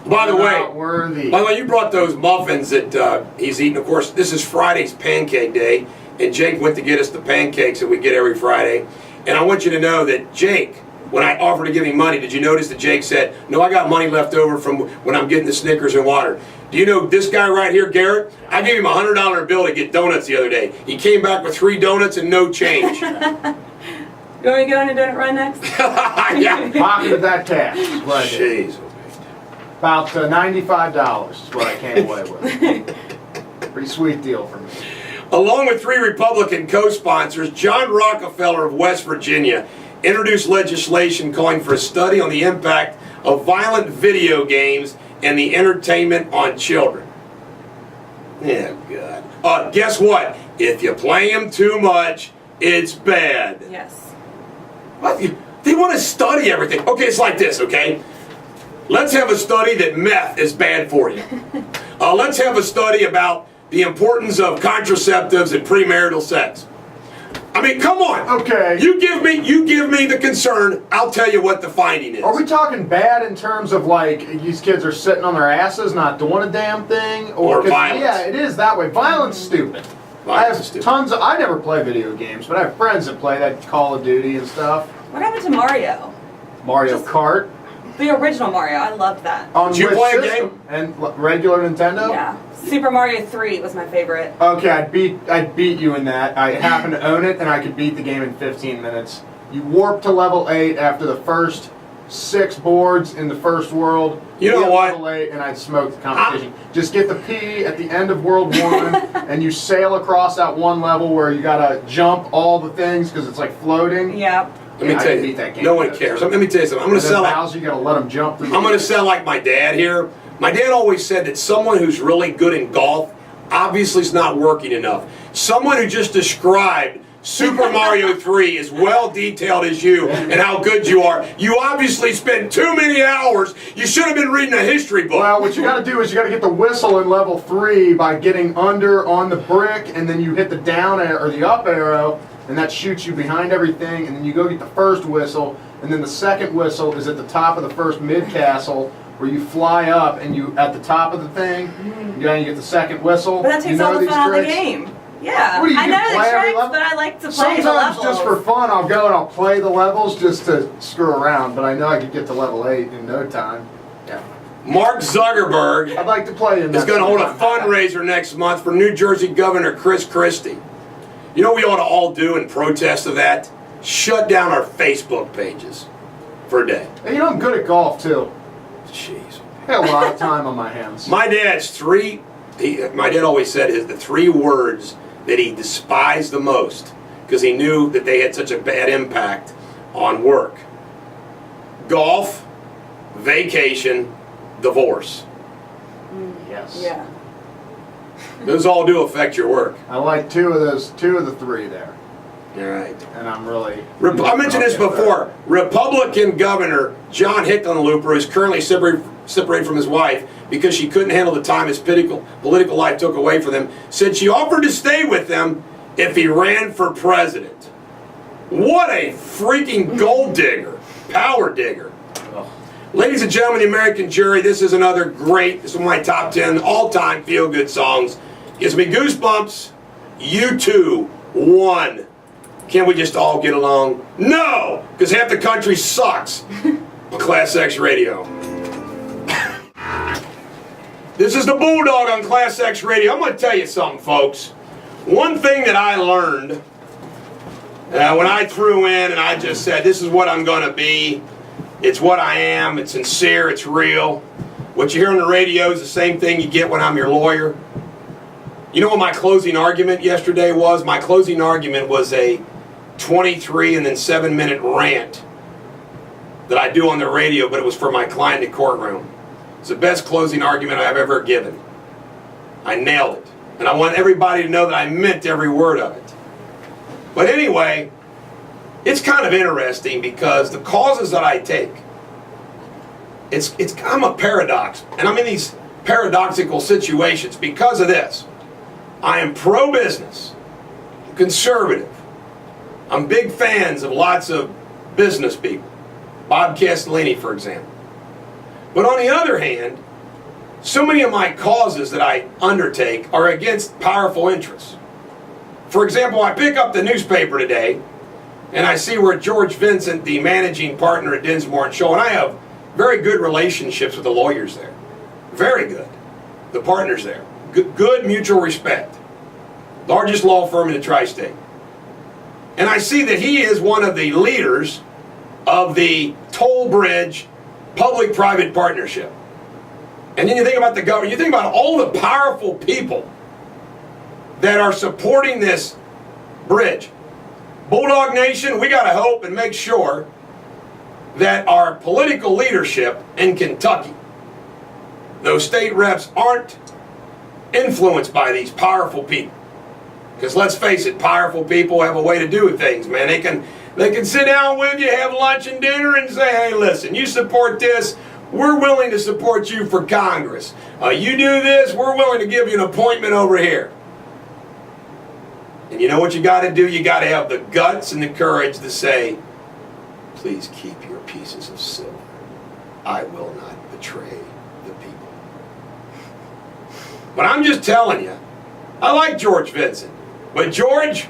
By the way, Not worthy. you brought those muffins that he's eating. Of course, this is Friday's pancake day, and Jake went to get us the pancakes that we get every Friday. And I want you to know that Jake, when I offered to give him money, did you notice that Jake said, "No, I got money left over from when I'm getting the Snickers and water"? Do you know this guy right here, Garrett? I gave him a $100 bill to get donuts the other day. He came back with 3 donuts and no change. You want me to go on a donut run next? Yeah. Pocketed that cash. is what I did. Jeez. About $95 is what I came away with. Pretty sweet deal for me. Along with 3 Republican co-sponsors, John Rockefeller of West Virginia introduced legislation calling for a study on the impact of violent video games and the entertainment on children. Yeah, God. Guess what? If you play them too much, it's bad. Yes. What? They want to study everything. Okay, it's like this, okay? Let's have a study that meth is bad for you. Let's have a study about the importance of contraceptives and premarital sex. I mean, come on. Okay. You give me the concern, I'll tell you what the finding is. Are we talking bad in terms of like these kids are sitting on their asses not doing a damn thing? Or 'cause, violence. Yeah, it is that way. Violence stupid. Violence I is stupid. have tons of, I never play video games, but I have friends that play that Call of Duty and stuff. What happened to Mario? Mario Just- Kart. The original Mario. I loved that. On Did you which play a system? game? And regular Nintendo? Yeah. Super Mario 3 was my favorite. Okay, I'd beat you in that. I happen to own it, and I could beat the game in 15 minutes. You warp to level 8 after the first 6 boards in the first world. You know Be at what? Level 8, and I'd smoke the competition. Just get the P at the end of World 1, and you sail across that one level where you gotta jump all the things because it's like floating. Yep. Let me I tell can you, beat that game. no one cares. Let me tell you something. I'm going to And then sound like Bowser, you gotta let him jump through. I'm going to sound like my dad here. My dad always said that someone who's really good in golf obviously is not working enough. Someone who just described Super Mario 3 as well detailed as you and how good you are, you obviously spent too many hours. You should have been reading a history book. Well, what you got to do is you got to get the whistle in level 3 by getting under on the brick, and then you hit the down arrow or the up arrow, and that shoots you behind everything, and then you go get the first whistle, and then the second whistle is at the top of the first mid-castle, where you fly up, and you at the top of the thing, you get the second whistle. But that takes you know all the these fun out of the tricks? game. Yeah. What do you I do, know play the every tricks, level? but I like to play the Sometimes levels. just for fun, I'll go and I'll play the levels just to screw around, but I know I could get to level 8 in no time. Yeah. Mark Zuckerberg I'd like to play in that. is going to hold a sometime. fundraiser next month for New Jersey Governor Chris Christie. You know what we ought to all do in protest of that? Shut down our Facebook pages for a day. Hey, you know, I'm good at golf too. Jeez. I got a lot of time on my hands. My dad always said the 3 words that he despised the most because he knew that they had such a bad impact on work. Golf, vacation, divorce. Yes. Yeah. Those all do affect your work. I like 2 of the 3 there, All right. and I'm really. I mentioned this before. Republican Governor John Hickenlooper is currently separated from his wife because she couldn't handle the time his political life took away from them. Said she offered to stay with him if he ran for president. What a freaking gold digger, power digger. Oh. Ladies and gentlemen, the American jury, this is another great, this is one of my top 10 all-time feel-good songs. Gives me goosebumps. U2 won. Can't we just all get along? No! Because half the country sucks on ClassX Radio. This is the Bulldog on ClassX Radio. I'm going to tell you something, folks. One thing that I learned when I threw in and I just said, this is what I'm going to be. It's what I am. It's sincere. It's real. What you hear on the radio is the same thing you get when I'm your lawyer. You know what my closing argument yesterday was? My closing argument was a 23 and then 7-minute rant that I do on the radio, but it was for my client in the courtroom. It's the best closing argument I've ever given. I nailed it. And I want everybody to know that I meant every word of it. But anyway, it's kind of interesting because the causes that I take, I'm a paradox, and I'm in these paradoxical situations because of this. I am pro-business, conservative. I'm big fans of lots of business people. Bob Castellini, for example. But on the other hand, so many of my causes that I undertake are against powerful interests. For example, I pick up the newspaper today, and I see where George Vincent, the managing partner at Dinsmore & Show, and I have very good relationships with the lawyers there. Very good. The partners there. Good mutual respect. Largest law firm in the tri-state. And I see that he is one of the leaders of the toll bridge public-private partnership. And then you think about the government, you think about all the powerful people that are supporting this bridge. Bulldog Nation, we got to hope and make sure that our political leadership in Kentucky, those state reps, aren't influenced by these powerful people. Because let's face it, powerful people have a way to do things, man. They can sit down with you, have lunch and dinner, and say, hey, listen, you support this, we're willing to support you for Congress. You do this, we're willing to give you an appointment over here. And you know what you got to do? You got to have the guts and the courage to say, please keep your pieces of silver. I will not betray the people. But I'm just telling you, I like George Vincent. But George,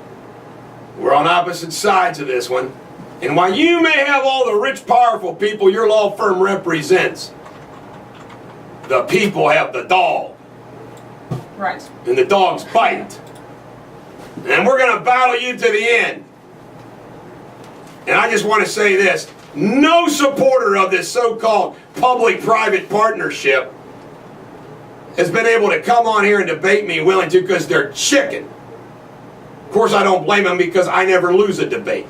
we're on opposite sides of this one. And while you may have all the rich, powerful people your law firm represents, the people have the dog. Right. And the dogs bite. And we're going to battle you to the end. And I just want to say this. No supporter of this so-called public-private partnership has been able to come on here and debate me willing to because they're chicken. Of course, I don't blame them because I never lose a debate.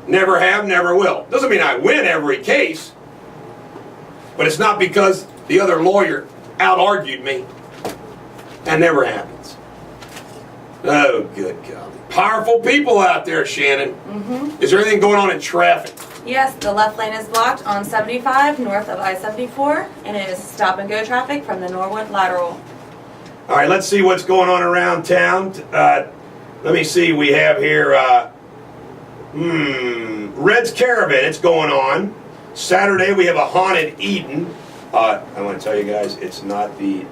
Never have, never will. Doesn't mean I win every case. But it's not because the other lawyer out-argued me. That never happens. Oh, good golly. Powerful people out there, Shannon. Mm-hmm. Is there anything going on in traffic? Yes, the left lane is blocked on 75 north of I-74, and it is stop-and-go traffic from the Norwood lateral. All right, let's see what's going on around town. Let me see. We have here Red's Caravan. It's going on. Saturday we have a haunted Eden. I want to tell you guys, it's not the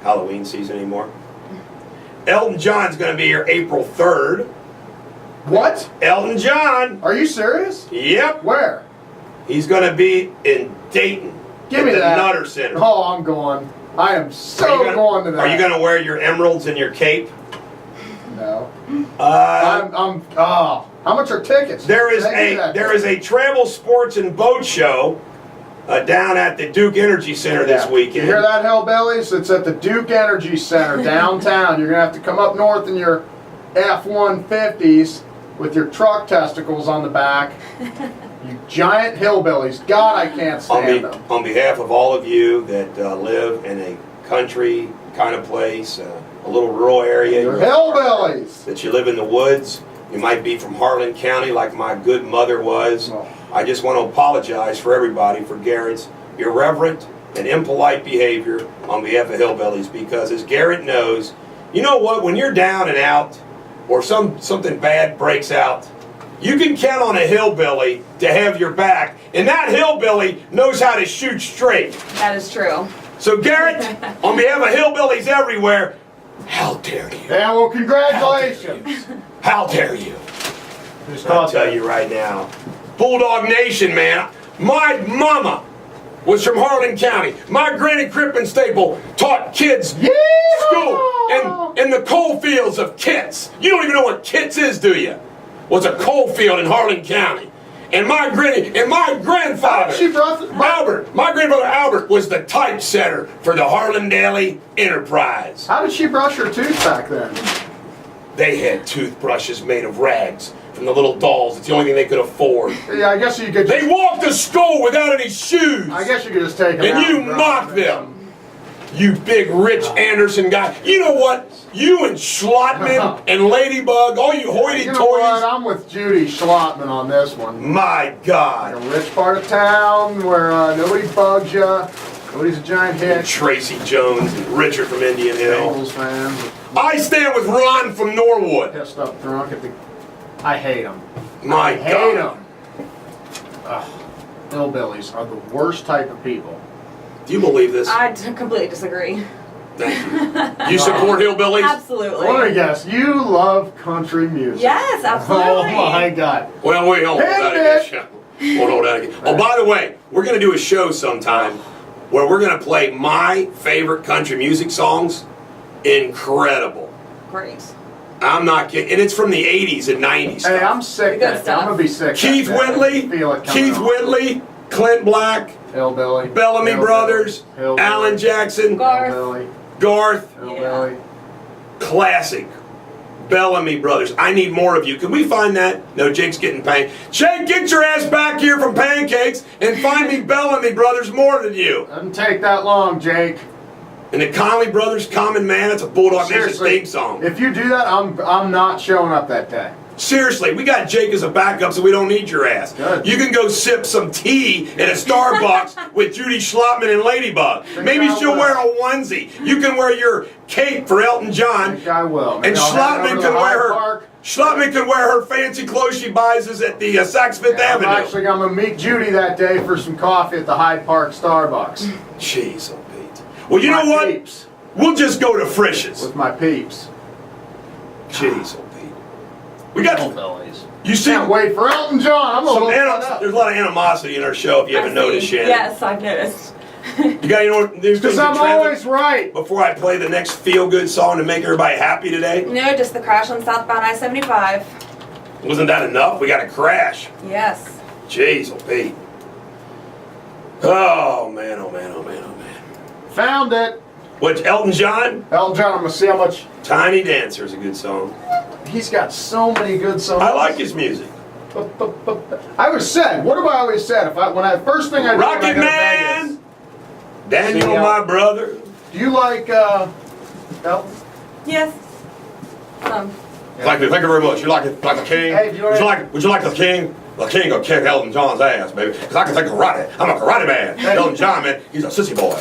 Halloween season anymore. Elton John's going to be here April 3rd. What? Elton John. Are you serious? Yep. Where? He's going to be in Dayton. Give me at the that. Nutter Center. Oh, I'm going. I am going to that. Are you going to wear your emeralds and your cape? No. How much are tickets? There is a travel, sports, and boat show down at the Duke Energy Center this weekend. You hear that, hellbillies? It's at the Duke Energy Center downtown. You're going to have to come up north in your F-150s with your truck testicles on the back. You giant hillbillies. God, I can't stand them. On behalf of all of you that live in a country kind of place, a little rural area. You're hillbillies. That you live in the woods. You might be from Harlan County like my good mother was. Oh. I just want to apologize for everybody for Garrett's irreverent and impolite behavior on behalf of hillbillies, because as Garrett knows, you know what, when you're down and out or something bad breaks out, you can count on a hillbilly to have your back, and that hillbilly knows how to shoot straight. That is true. So Garrett, on behalf of hillbillies everywhere, how dare you? Yeah, well, congratulations. How dare you? I'll tell you right now. Bulldog Nation, man. My mama was from Harlan County. My granny Crittenden Staple taught kids school in the coal fields of Kitts. You don't even know what Kitts is, do you? Well, it's a coal field in Harlan County. And my grandfather, my grandfather Albert was the typesetter for the Harlan Daily Enterprise. How did she brush her teeth back then? They had toothbrushes made of rags from the little dolls. It's the only thing they could afford. Yeah, I guess you could. They walked to school without any shoes. I guess you could just take them out and you mocked them. You big Rich Anderson guy. You know what? You and Schlotman and Ladybug, all you You hoity-toys. know what? I'm with Judy Schlotman on this one. My Like God. a rich part of town where nobody bugs you, nobody's a giant And hit. Tracy Jones and Richard from Indian Hill. Bengals fans, I stand with Ron from Norwood. pissed up drunk at the. I hate them. My I hate God. them. Hillbillies are the worst type of people. Do you believe this? I completely disagree. Thank you. You support hillbillies? Absolutely. Let me guess, you love country music. Yes, absolutely. Oh my God. Well, we don't hold that Hit against you. Won't hold that against. Oh, by the way, we're going to do a show sometime where we're going to play my favorite country music songs. Incredible. Great. I'm not kidding. And it's from the 80s and 90s. Hey, stuff. I'm sick. Good That stuff. I'm gonna be sick. Keith that day. Whitley, Feel it coming Keith on. Whitley, Clint Black, Hillbilly, Bellamy Hillbilly, Brothers, Hillbilly, Alan Jackson, Garth. Hillbilly, Garth, Hillbilly. classic. Bellamy Brothers. I need more of you. Can we find that? No, Jake's getting paid. Jake, get your ass back here from Pancakes and find me Bellamy Brothers more than you. Doesn't take that long, Jake. And the Conley Brothers, Common Man, that's a Bulldog Nation Seriously, theme song. if you do that, I'm not showing up that day. Seriously, we got Jake as a backup, so we don't need your ass. Good. You can go sip some tea in a Starbucks with Judy Schlotman and Ladybug. Think Maybe I she'll will. wear a onesie. You can wear your cape for Elton I John. think I will. Maybe And I'll head over Schlotman to can the wear Hyde her. Park. Schlotman can wear her fancy clothes she buys us at the Saks Fifth I'm Avenue. actually gonna meet Judy that day for some coffee at the Hyde Park Starbucks. Jeez, oh Pete. Well, you My know what? Peeps. We'll just go to Frisch's. With my peeps. Jeez, oh Pete. We got. Hillbillies. You see, Can't wait for Elton John. I'm some gonna look that up. there's a lot of animosity in our show. If you haven't I see. noticed, Shannon. Yes, I've noticed. You got any more news Because things I'm in traffic always right. before I play the next feel-good song to make everybody happy today? No, just the crash on southbound I-75. Wasn't that enough? We got a crash. Yes. Jeez, oh Pete. Oh man, oh man, oh man, oh man. Found it. What, Elton John? Elton John, I'm gonna see how much. Tiny Dancer is a good song. He's got so many good songs. I like his music. I always said, what have I always said? First thing I do when I Rocket go to Man! Vegas, Daniel, See, my brother. do you like Elton? Yes. Thank you very much. You like it like the king? Hey, do you want Would you like the king? The king will kick Elton John's ass, baby. Because I can take karate. I'm a karate man. Elton John, man, he's a sissy boy.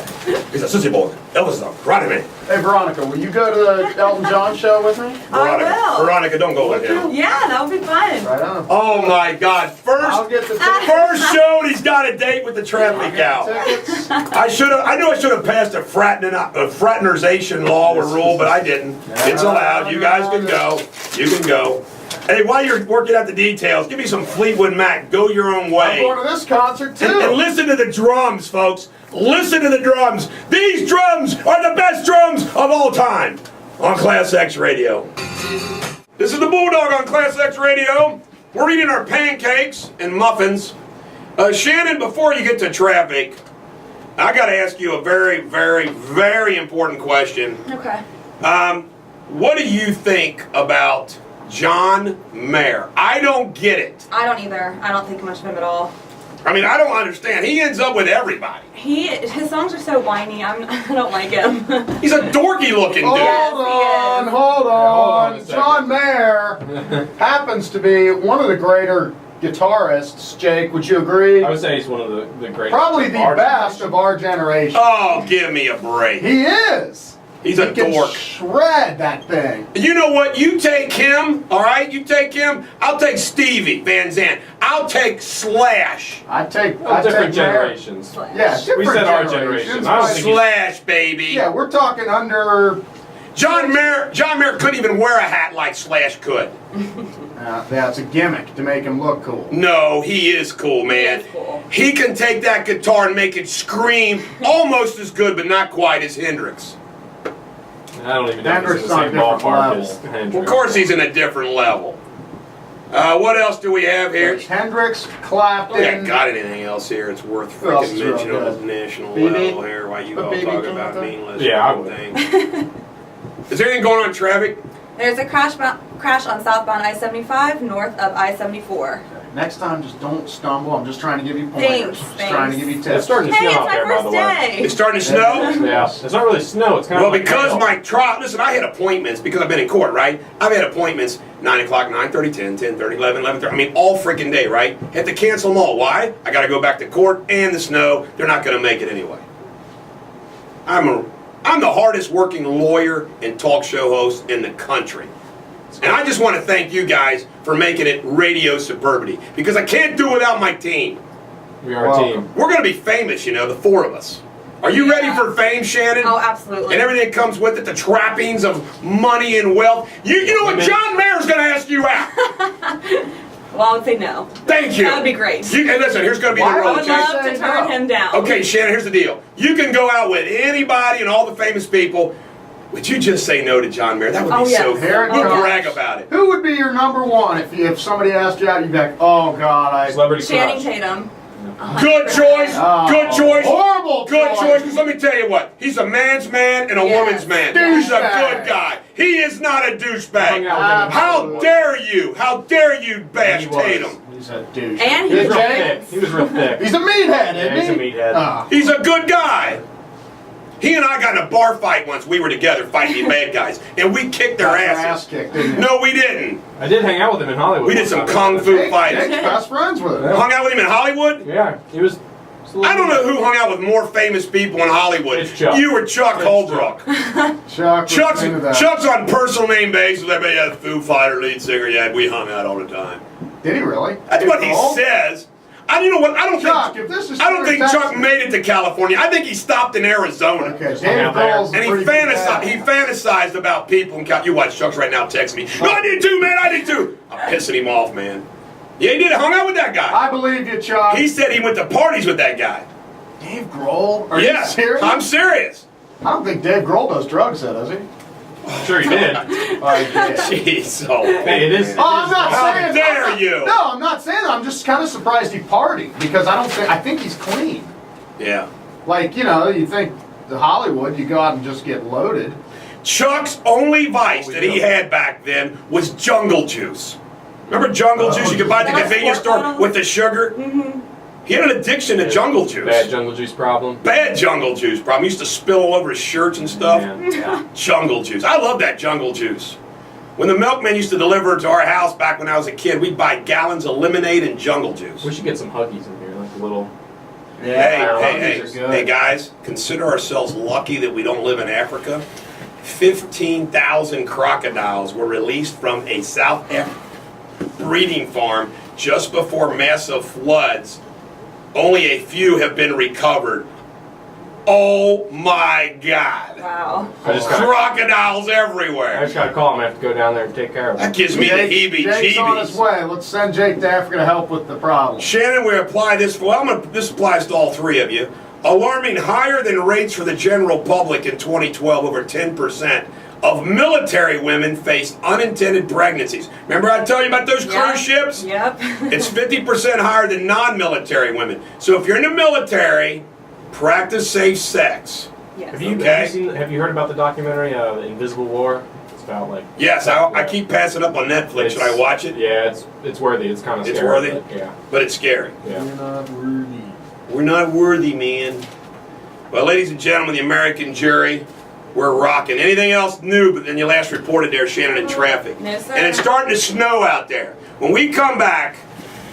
He's a sissy boy. Elvis is a karate man. Hey Veronica, will you go to the Elton John show with me? I will. Veronica, don't go with him. Yeah, that would be fun. Right on. Oh my God! I'll get the tickets. First show, and he's got a date with the traffic gal. Tickets. I knew I should have passed a fraternization law or rule, but I didn't. It's allowed. You guys can go. You can go. Hey, while you're working out the details, give me some Fleetwood Mac. Go your own I'm way. going to this concert too. And listen to the drums, folks. Listen to the drums. These drums are the best drums of all time on ClassX Radio. This is the Bulldog on ClassX Radio. We're eating our pancakes and muffins. Shannon, before you get to traffic, I got to ask you a very, very, very important question. Okay. What do you think about John Mayer? I don't get it. I don't either. I don't think much of him at all. I mean, I don't understand. He ends up with everybody. His songs are so whiny. I don't like him. He's a dorky looking dude. Yes, Hold he on, is. hold on. a second. John Mayer happens to be one of the greater guitarists. Jake, would you agree? I would say he's one of the greatest. Probably the of our best generation. of our generation. Oh, give me a break. He is. He's a He can dork. shred that thing. You know what? You take him, all right? You take him. I'll take Stevie Van Zandt. I'll take Slash. I'd take different Mayer. generations. Yeah, different We said our generations. generation. I don't but- think he's- Slash, baby. Yeah, we're talking under. John Mayer couldn't even wear a hat like Slash could. Yeah, it's a gimmick to make him look cool. No, he is cool, man. He is cool. He can take that guitar and make it scream almost as good, but not quite as Hendrix. I don't even know if Hendrix he's in the on same a different ballpark level. as Hendrix. Well, of course, he's in a different level. What else do we have here? There's Hendrix, Clapton. Yeah, got anything else here? It's worth Who else freaking is real mentioning on good? the national BB? level here while you But all BB talk came about with that? meaningless Yeah, I would. things. Is there anything going on in traffic? There's a crash on southbound I-75 north of I-74. Next time, just don't stumble. I'm just trying to give you pointers. Thanks, Just trying to give you It's tips. starting to Hey, snow it's out my there, by the first way. day. It's starting to snow? Yeah, it's not really snow. It's kind Well, of like because hail. my trial, listen, I had appointments because I've been in court, right? I've had appointments 9 o'clock, 9:30, 10, 10:30, 11, 11:30. I mean, all freaking day, right? Had to cancel them all. Why? I got to go back to court and the snow. They're not going to make it anyway. I'm the hardest working lawyer and talk show host in the country. And I just want to thank you guys for making it Radio Suburbity because I can't do it without my team. We are a Welcome. team. We're going to be famous, you know, the four of us. Are you ready for fame, Shannon? Oh, absolutely. And everything that comes with it, the trappings of money and wealth. You know what? John Mayer's going to ask you out. Well, I would say no. Thank you. That would be great. And listen, here's going to be Why the I role, would Jason. love to turn him down. Okay, Shannon, here's the deal. You can go out with anybody and all the famous people. Would you just say no to John Mayer? That would be Oh, yes. so Here it cool. You comes. brag about it. Who would be your number one if somebody asked you out? You'd be like, oh God, I. Celebrity Channing crush. Tatum. Good choice. Oh, Good choice. Horrible Good choice. Because choice. let me tell you what. He's a man's man and a Yes. woman's man. He's a Douchebag. good guy. He is not a Hung douchebag. out with him. How dare you? How dare you bash He was. Tatum? He's a douche. And He was he's real Jay? thick. He was real thick. He's a meathead, Yeah, isn't he's he? a meathead. Ah. He's a good guy. He and I got in a bar fight once. We were together fighting the bad guys. And we kicked their Got your ass asses. kicked, didn't you? No, we didn't. I did hang out with him in Hollywood. We did one some time. kung fu Jake's fighting. best friends with him. Hung out with him in Hollywood? Yeah, he was. I don't know who hung out with more famous people in Hollywood. It's Chuck. You or Chuck It's Holbrook. Chuck was Chuck's, into that. Chuck's on personal name basis. Everybody has Foo Fighter lead singer. Yeah, we hung out all the time. Did he really? That's what he Grohl? says. You know what? I don't Chuck, think. if this is I don't think Texas- Chuck made it to California. I think he stopped in Arizona. Okay, hung Dave out there. Grohl's a And he pretty good fantasized about people in California. You watch Chuck's right now texting me. No, I did too, man. I did too. I'm pissing him off, man. Yeah, he did. Hung out with that guy. I believe you, Chuck. He said he went to parties with that guy. Dave Grohl? Are Yeah, you serious? I'm serious. I don't think Dave Grohl does drugs, though, does he? I'm sure he did. Oh, he did. Jeez, oh, Hey, it is. Oh, I'm not How saying. dare you? No, I'm not saying that. I'm just kind of surprised he partied because I think he's clean. Yeah. Like, you know, you think the Hollywood, you go out and just get loaded. Chuck's only vice that he had back then was jungle juice. Remember jungle juice you could buy at the Like convenience sport store bottles? with the sugar? He had an addiction to jungle juice. Bad jungle juice problem. Bad jungle juice problem. He used to spill all over his shirts and stuff. Yeah. Jungle juice. I love that jungle juice. When the milkman used to deliver it to our house back when I was a kid, we'd buy gallons of lemonade and jungle juce. We should get some Huggies in here, like a little. Hey, Huggies are good. hey guys, consider ourselves lucky that we don't live in Africa. 15,000 crocodiles were released from a South African breeding farm just before massive floods. Only a few have been recovered. Oh my God. Wow. I just got. Crocodiles I everywhere. just got to call him. I have to go down there and take care of him. That gives me the Jake's on his heebie-jeebies. way. Let's send Jake to Africa to help with the problem. Shannon, we apply this. This applies to all three of you. Alarming higher than rates for the general public in 2012. Over 10% of military women faced unintended pregnancies. Remember I told you about those cruise ships? Yep. It's 50% higher than non-military women. So if you're in the military, practice safe sex. Yes. Have you heard about the documentary, The Invisible War? It's about like. Yes, I keep passing up on Netflix. Should I watch it? Yeah, it's worthy. It's kind of It's scary. worthy? But yeah. But it's scary. Yeah. You're not worthy. We're not worthy, man. Well, ladies and gentlemen, the American jury, we're rocking. Anything else new than you last reported there, Shannon, in traffic? No, sir. And it's starting to snow out there. When we come back,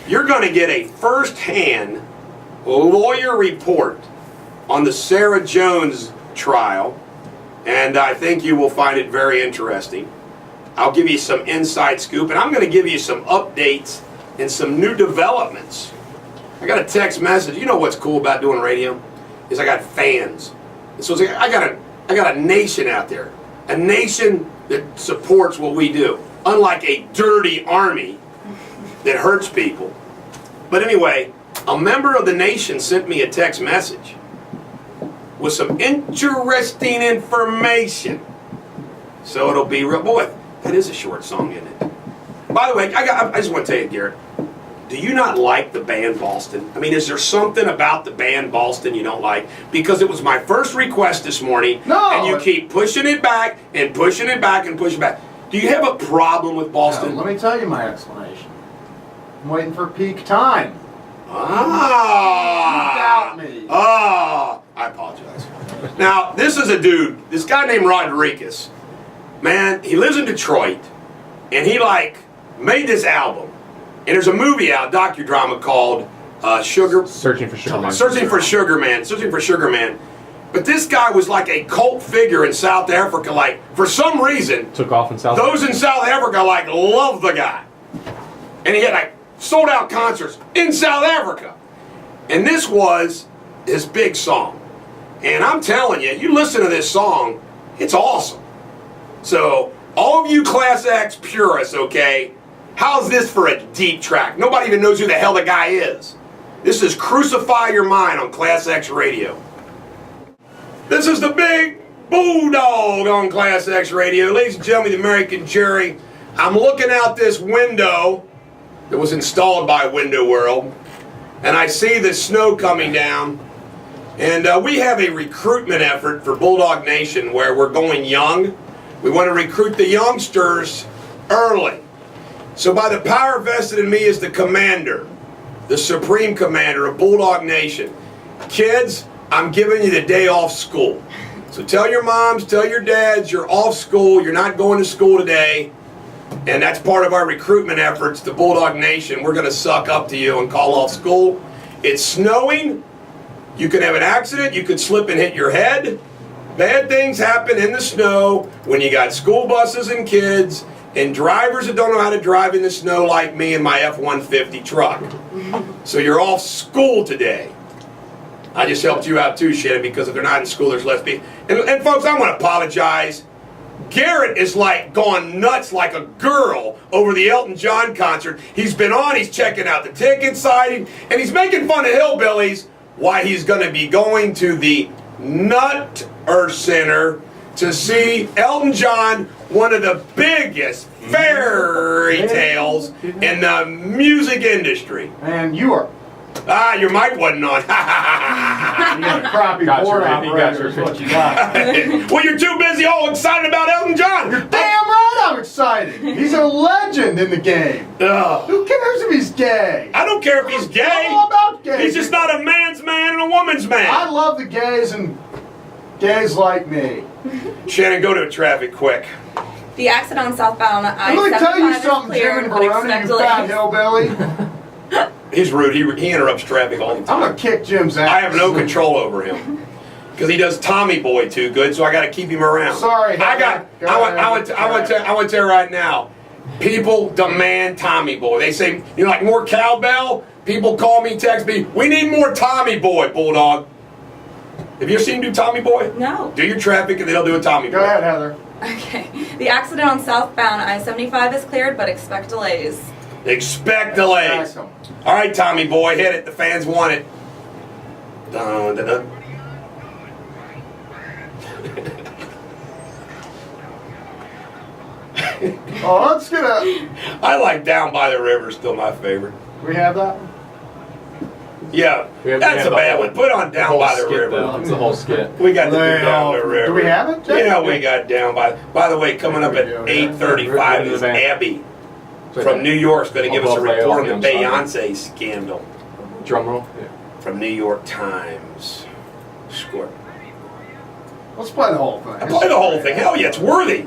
you're going to get a first-hand lawyer report on the Sarah Jones trial, and I think you will find it very interesting. I'll give you some inside scoop, and I'm going to give you some updates and some new developments. I got a text message. You know what's cool about doing radio? Is I got fans. And so it's like, I got a nation out there. A nation that supports what we do. Unlike a dirty army that hurts people. But anyway, a member of the nation sent me a text message with some interesting information. So it'll be real. Boy, that is a short song, isn't it? By the way, I just want to tell you, Garrett, do you not like the band Boston? I mean, is there something about the band Boston you don't like? Because it was my first request this morning, No. and you keep pushing it back and pushing it back and pushing it back. Do you have a problem with Boston? Now, let me tell you my explanation. I'm waiting for peak time. Ah! You doubt me. Ah! I apologize. Now, this is a dude, this guy named Rodriguez. Man, he lives in Detroit, and he made this album. And there's a movie out, docudrama called Searching for Sugar Man. Searching for Sugar Man. But this guy was like a cult figure in South Africa. For some reason, Took off in South those in South Africa love the guy. And he had sold out concerts in South Africa. And this was his big song. And I'm telling you, you listen to this song, it's awesome. So, all of you Class X purists, okay, how's this for a deep track? Nobody even knows who the hell the guy is. This is Crucify Your Mind on Class X Radio. This is the big Bulldog on Class X Radio. Ladies and gentlemen, the American Jerry. I'm looking out this window that was installed by Window World, and I see the snow coming down. And we have a recruitment effort for Bulldog Nation where we're going young. We want to recruit the youngsters early. So by the power vested in me as the commander, the supreme commander of Bulldog Nation, kids, I'm giving you the day off school. So tell your moms, tell your dads, you're off school, you're not going to school today. And that's part of our recruitment efforts to Bulldog Nation. We're going to suck up to you and call off school. It's snowing. You could have an accident. You could slip and hit your head. Bad things happen in the snow when you got school buses and kids and drivers that don't know how to drive in the snow like me in my F-150 truck. So you're off school today. I just helped you out too, Shannon, because if they're not in school, there's less people. And folks, I want to apologize. Garrett is gone nuts like a girl over the Elton John concert. He's been on, he's checking out the ticket sighting, and he's making fun of hillbillies why he's going to be going to the Nutter Center to see Elton John, one of the biggest fairy tales in the music industry. Man, you are. Your mic wasn't on. You got a crappy Got board your baby, operator is got your what you got. Well, you're too busy all excited about Elton John. You're damn right I'm excited. He's a legend in the game. Ugh. Who cares if he's gay? I don't care if he's gay. I'm all about gays. He's just not a man's man and a woman's man. I love the gays and gays like me. Shannon, go to traffic quick. The accident on southbound I-75 Let me tell you is something, cleared, Jimmy but Verona, expect you fat delays. hillbilly. He's rude. He interrupts traffic all the I'm time. gonna kick Jim's ass. I have no control over him because he does Tommy Boy too good, so I got to keep him around. Sorry, I want to tell you right now. People demand Tommy Boy. They say, more cowbell. People call me, text me. We need more Tommy Boy, Bulldog. Have you ever seen him do Tommy Boy? No. Do your traffic and they'll do a Tommy Go Boy. ahead, Heather. Okay. The accident on southbound I-75 is cleared, but expect delays. Expect delays. Expect 'em. All right, Tommy Boy, hit it. The fans want it. Dun, dun, dun. Oh, let's get a. I like Down by the River, still my favorite. We have that. Yeah, that's a bad one. Put on Down by the River. It's the whole skit. We got to do Down the River. Do we have it? Yeah, we got Down by. By the way, coming up at 8:35 is Abby from New York's going to give us a report on the Beyonce scandal. Drum roll. Yeah. From New York Times. Score. Let's play the whole thing. I play the whole thing. Hell yeah, it's worthy.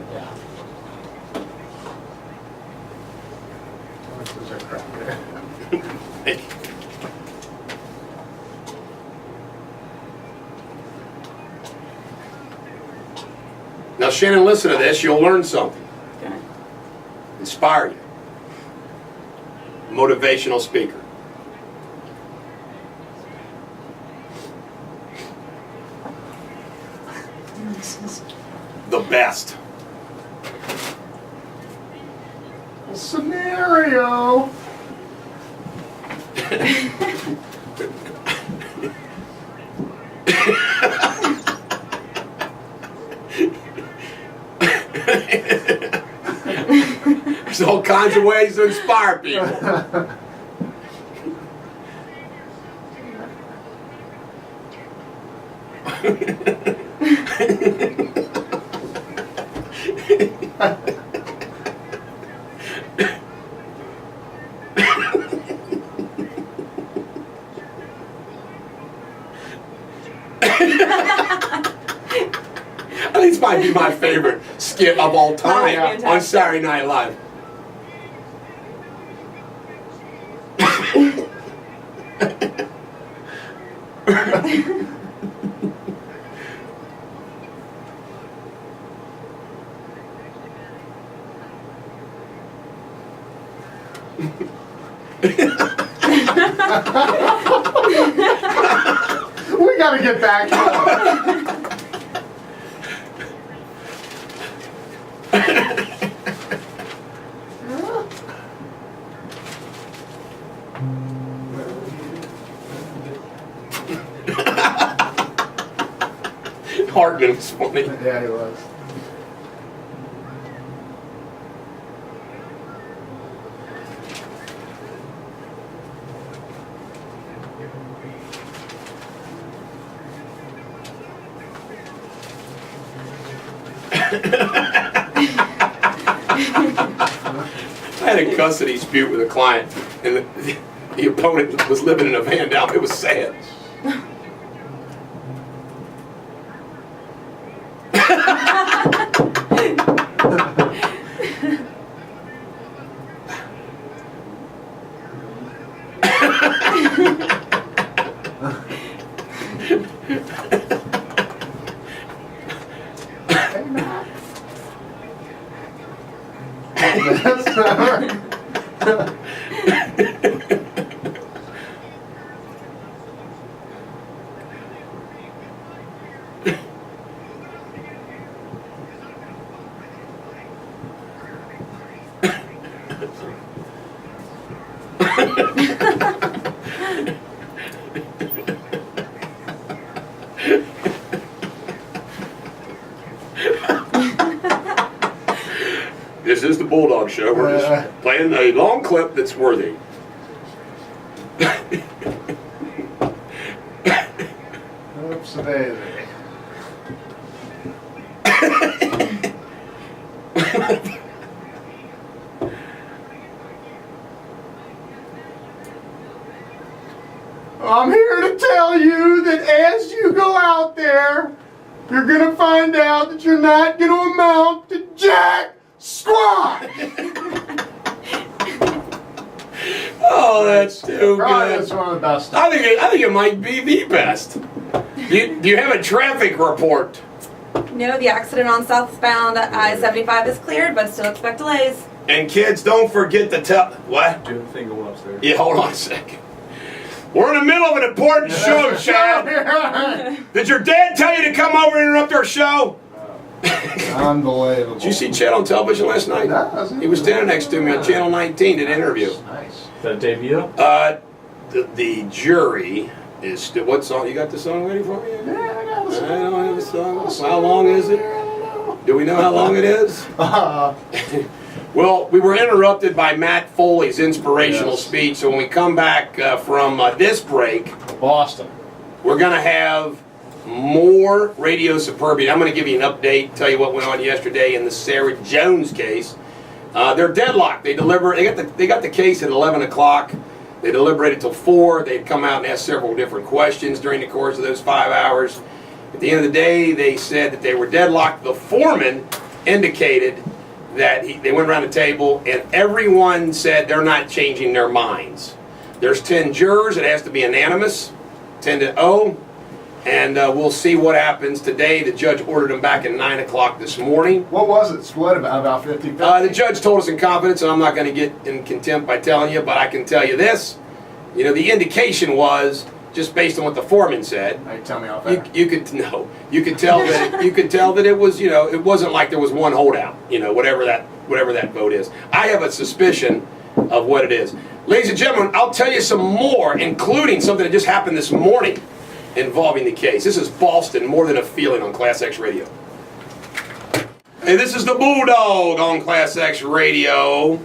Now, Shannon, listen to this. You'll learn something. Okay. Inspire you. Motivational speaker. The best. Scenario. There's all kinds of ways to inspire people. I think this might be my favorite skit of all time Fantastic. on Saturday Night Live. We gotta get back to Hartman was funny. Yeah, he was. I had a custody dispute with a client, and the opponent was living in a van down. It was sad. Hey, Matt. That's not right. This is the Bulldog Show. We're just playing a long clip that's worthy. Oops, daisy. I'm here to tell you that as you go out there, you're gonna find out that you're not gonna amount to jack squat. Oh, that's too Probably good. that's one of the best. I think it might be the best. Do you have a traffic report? No, the accident on southbound I-75 is cleared, but still expect delays. And kids, don't forget to tell what? Do the thing going upstairs. Yeah, hold on a second. We're in the middle of an important show, Chad. Did your dad tell you to come over and interrupt our show? Unbelievable. Did you see Chad on television last night? No, He was standing next to me on Channel 19 did an interview. Nice. Is that a debut? The jury is still. What song? You got the song ready for me? Yeah, I got this. I don't have a song. How long is it? Do we know how long it is? Well, we were interrupted by Matt Foley's inspirational Yes. speech. So when we come back from this break, Boston. we're going to have more Radio Suburban. I'm going to give you an update, tell you what went on yesterday in the Sarah Jones case. They're deadlocked. They got the case at 11 o'clock. They deliberated till 4. They'd come out and ask several different questions during the course of those 5 hours. At the end of the day, they said that they were deadlocked. The foreman indicated that they went around the table and everyone said they're not changing their minds. There's 10 jurors. It has to be unanimous, 10-0. And we'll see what happens today. The judge ordered them back at 9 o'clock this morning. What was it? Split about 50-50? The judge told us in confidence, and I'm not going to get in contempt by telling you, but I can tell you this. You know, the indication was, just based on what the foreman said, Hey, tell me off there. you could tell that it was, you know, it wasn't like there was one holdout, you know, whatever that vote is. I have a suspicion of what it is. Ladies and gentlemen, I'll tell you some more, including something that just happened this morning involving the case. This is Boston, More Than a Feeling on ClassX Radio. Hey, this is the Bulldog on ClassX Radio.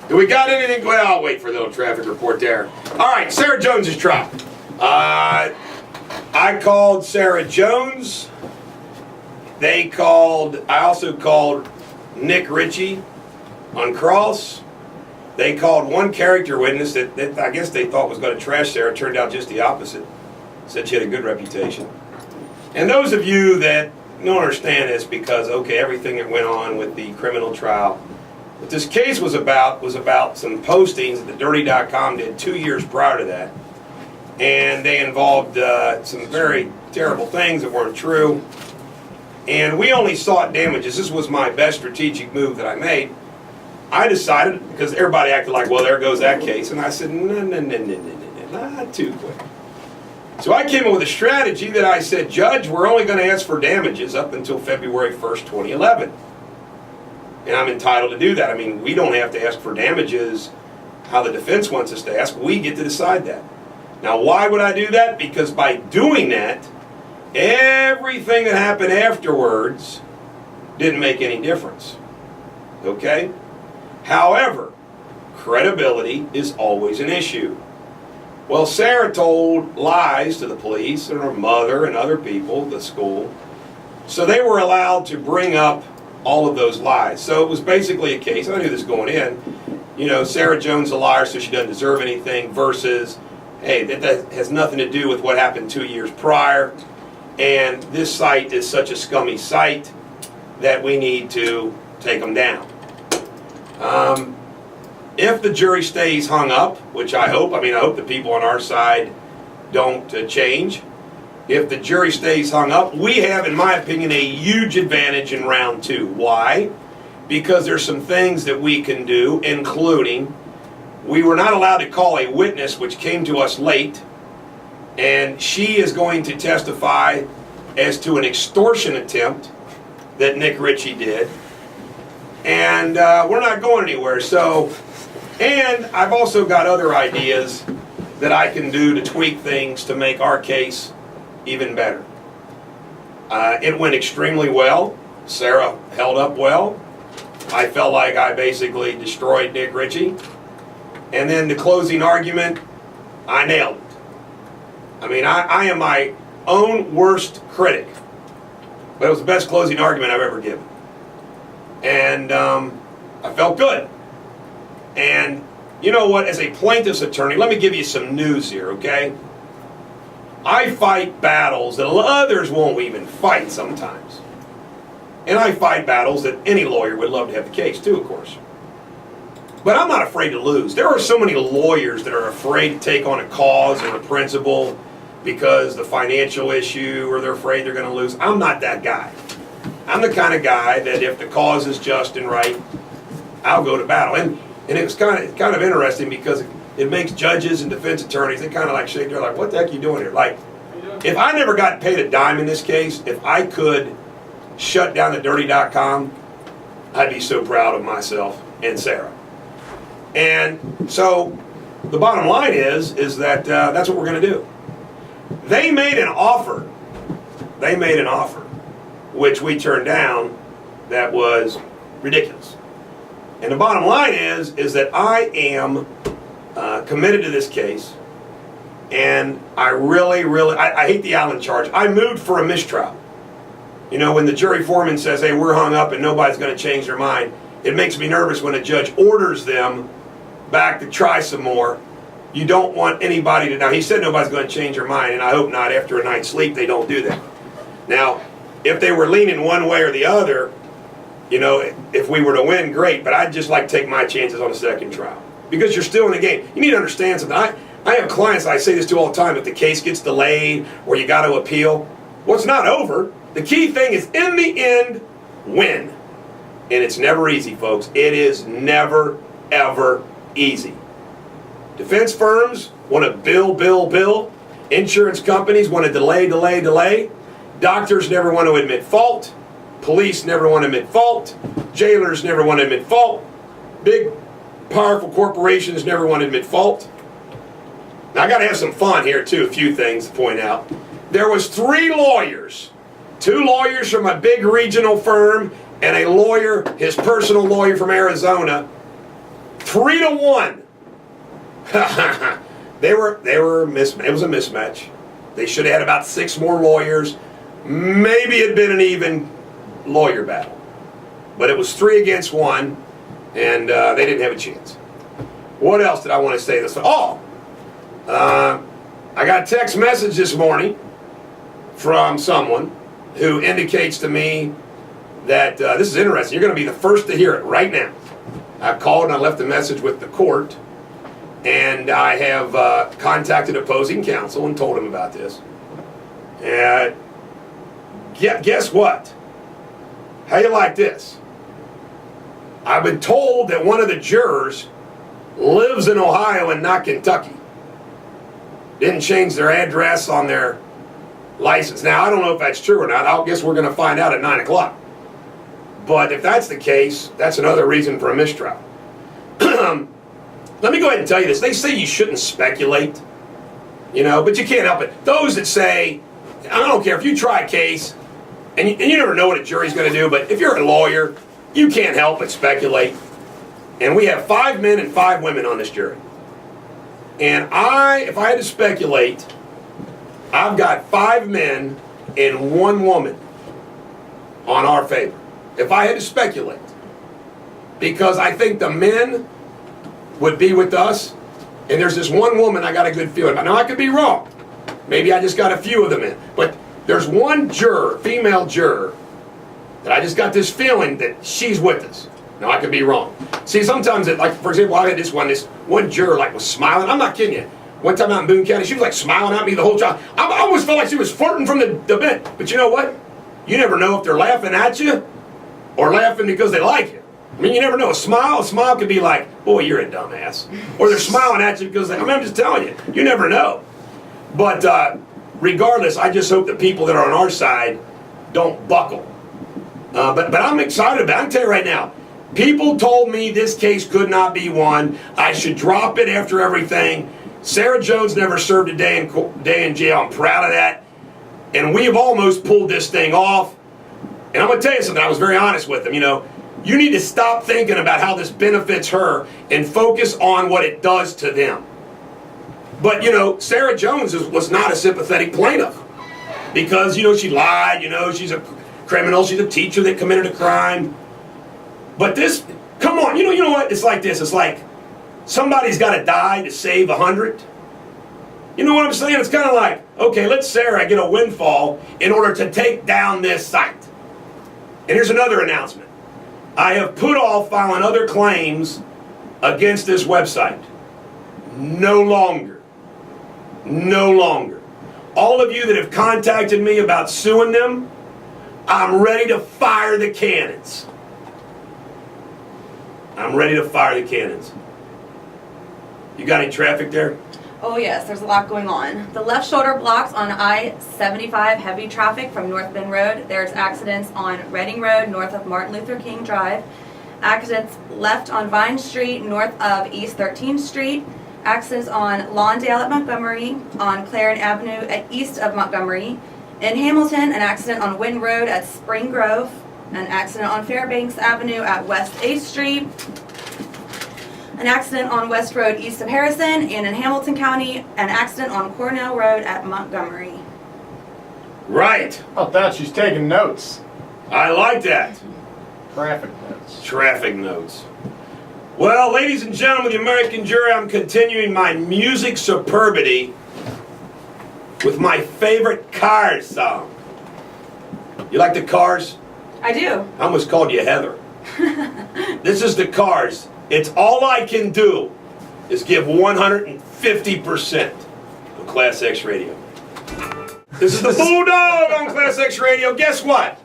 Do we got anything? Well, I'll wait for the little traffic report there. All right, Sarah Jones' trial. I called Sarah Jones. I also called Nick Ritchie on cross. They called one character witness that I guess they thought was going to trash Sarah. It turned out just the opposite. Said she had a good reputation. And those of you that don't understand this because, okay, everything that went on with the criminal trial, what this case was about some postings that the Dirty.com did 2 years prior to that. And they involved some very terrible things that weren't true. And we only sought damages. This was my best strategic move that I made. I decided, because everybody acted like, well, there goes that case. And I said, no, not too quick. So I came up with a strategy that I said, Judge, we're only going to ask for damages up until February 1st, 2011. And I'm entitled to do that. I mean, we don't have to ask for damages how the defense wants us to ask. We get to decide that. Now, why would I do that? Because by doing that, everything that happened afterwards didn't make any difference. Okay? However, credibility is always an issue. Well, Sarah told lies to the police and her mother and other people, the school, so they were allowed to bring up all of those lies. So it was basically a case, I knew this going in, you know, Sarah Jones is a liar so she doesn't deserve anything versus, hey, that has nothing to do with what happened 2 years prior, and this site is such a scummy site that we need to take them down. If the jury stays hung up, which I hope the people on our side don't change. If the jury stays hung up, we have, in my opinion, a huge advantage in round 2. Why? Because there's some things that we can do, including we were not allowed to call a witness, which came to us late, and she is going to testify as to an extortion attempt that Nick Ritchie did. And we're not going anywhere. So, and I've also got other ideas that I can do to tweak things to make our case even better. It went extremely well. Sarah held up well. I felt like I basically destroyed Nick Ritchie. And then the closing argument, I nailed it. I mean, I am my own worst critic. But it was the best closing argument I've ever given. And I felt good. And you know what, as a plaintiff's attorney, let me give you some news here, okay? I fight battles that others won't even fight sometimes. And I fight battles that any lawyer would love to have the case too, of course. But I'm not afraid to lose. There are so many lawyers that are afraid to take on a cause or a principle because the financial issue or they're afraid they're going to lose. I'm not that guy. I'm the kind of guy that if the cause is just and right, I'll go to battle. And it was kind of interesting because it makes judges and defense attorneys, they kind of like shake their like, what the heck are you doing here? Like, if I never got paid a dime in this case, if I could shut down the Dirty.com, I'd be so proud of myself and Sarah. And so the bottom line is that that's what we're going to do. They made an offer. Which we turned down, that was ridiculous. And the bottom line is that I am committed to this case, and I really, I hate the Allen charge. I moved for a mistrial. You know, when the jury foreman says, hey, we're hung up and nobody's going to change their mind, it makes me nervous when a judge orders them back to try some more. You don't want anybody to, now he said nobody's going to change their mind, and I hope not after a night's sleep they don't do that. Now, if they were leaning one way or the other, you know, if we were to win, great, but I'd just like to take my chances on a second trial. Because you're still in the game. You need to understand something. I have clients, I say this to all the time, if the case gets delayed or you got to appeal, well, it's not over. The key thing is, in the end, win. And it's never easy, folks. It is never, ever easy. Defense firms want to bill. Insurance companies want to delay. Doctors never want to admit fault. Police never want to admit fault. Jailers never want to admit fault. Big, powerful corporations never want to admit fault. Now, I got to have some fun here, too. A few things to point out. There was 3 lawyers. 2 lawyers from a big regional firm and a lawyer, his personal lawyer from Arizona. 3-1. It was a mismatch. They should have had about 6 more lawyers. Maybe it'd been an even lawyer battle. But it was 3 against 1, and they didn't have a chance. What else did I want to say this? I got a text message this morning from someone who indicates to me that this is interesting. You're going to be the first to hear it right now. I called and I left a message with the court, and I have contacted opposing counsel and told him about this. And guess what? How you like this? I've been told that one of the jurors lives in Ohio and not Kentucky. Didn't change their address on their license. Now, I don't know if that's true or not. I guess we're going to find out at 9 o'clock. But if that's the case, that's another reason for a mistrial. Let me go ahead and tell you this. They say you shouldn't speculate, you know, but you can't help it. Those that say, I don't care if you try a case, and you never know what a jury's going to do, but if you're a lawyer, you can't help but speculate. And we have 5 men and 5 women on this jury. And if I had to speculate, I've got 5 men and 1 woman on our favor. If I had to speculate. Because I think the men would be with us, and there's this 1 woman I got a good feeling about. Now, I could be wrong. Maybe I just got a few of them in. But there's 1 juror, female juror, that I just got this feeling that she's with us. Now, I could be wrong. See, sometimes, like, for example, I had this one juror, like, was smiling. I'm not kidding you. One time out in Boone County, she was, like, smiling at me the whole time. I almost felt like she was flirting from the bench. But you know what? You never know if they're laughing at you or laughing because they like you. I mean, you never know. A smile could be like, boy, you're a dumbass. Or they're smiling at you because I'm just telling you. You never know. But regardless, I just hope the people that are on our side don't buckle. But I'm excited about it. I can tell you right now, people told me this case could not be won. I should drop it after everything. Sarah Jones never served a day in jail. I'm proud of that. And we have almost pulled this thing off. And I'm going to tell you something. I was very honest with them. You know, you need to stop thinking about how this benefits her and focus on what it does to them. But, you know, Sarah Jones was not a sympathetic plaintiff because, you know, she lied. You know, she's a criminal. She's a teacher that committed a crime. But this, come on, you know what? It's like this. It's like somebody's got to die to save 100. You know what I'm saying? It's kind of like, okay, let Sarah get a windfall in order to take down this site. And here's another announcement. I have put off filing other claims against this website. No longer. No longer. All of you that have contacted me about suing them, I'm ready to fire the cannons. I'm ready to fire the cannons. You got any traffic there? Oh yes, there's a lot going on. The left shoulder blocks on I-75 heavy traffic from North Bend Road. There's accidents on Reading Road north of Martin Luther King Drive. Accidents left on Vine Street north of East 13th Street. Accidents on Lawndale at Montgomery, on Claren Avenue at east of Montgomery. In Hamilton, an accident on Wynn Road at Spring Grove. An accident on Fairbanks Avenue at West 8th Street. An accident on West Road east of Harrison, and in Hamilton County, an accident on Cornell Road at Montgomery. Right. How about that? She's taking notes. I like that. Traffic notes. Traffic notes. Well, ladies and gentlemen, the American jury, I'm continuing my music superbity with my favorite Cars song. You like the Cars? I do. I almost called you Heather. This is the Cars. It's all I can do is give 150% on ClassX Radio. This is the Bulldog on ClassX Radio. Guess what?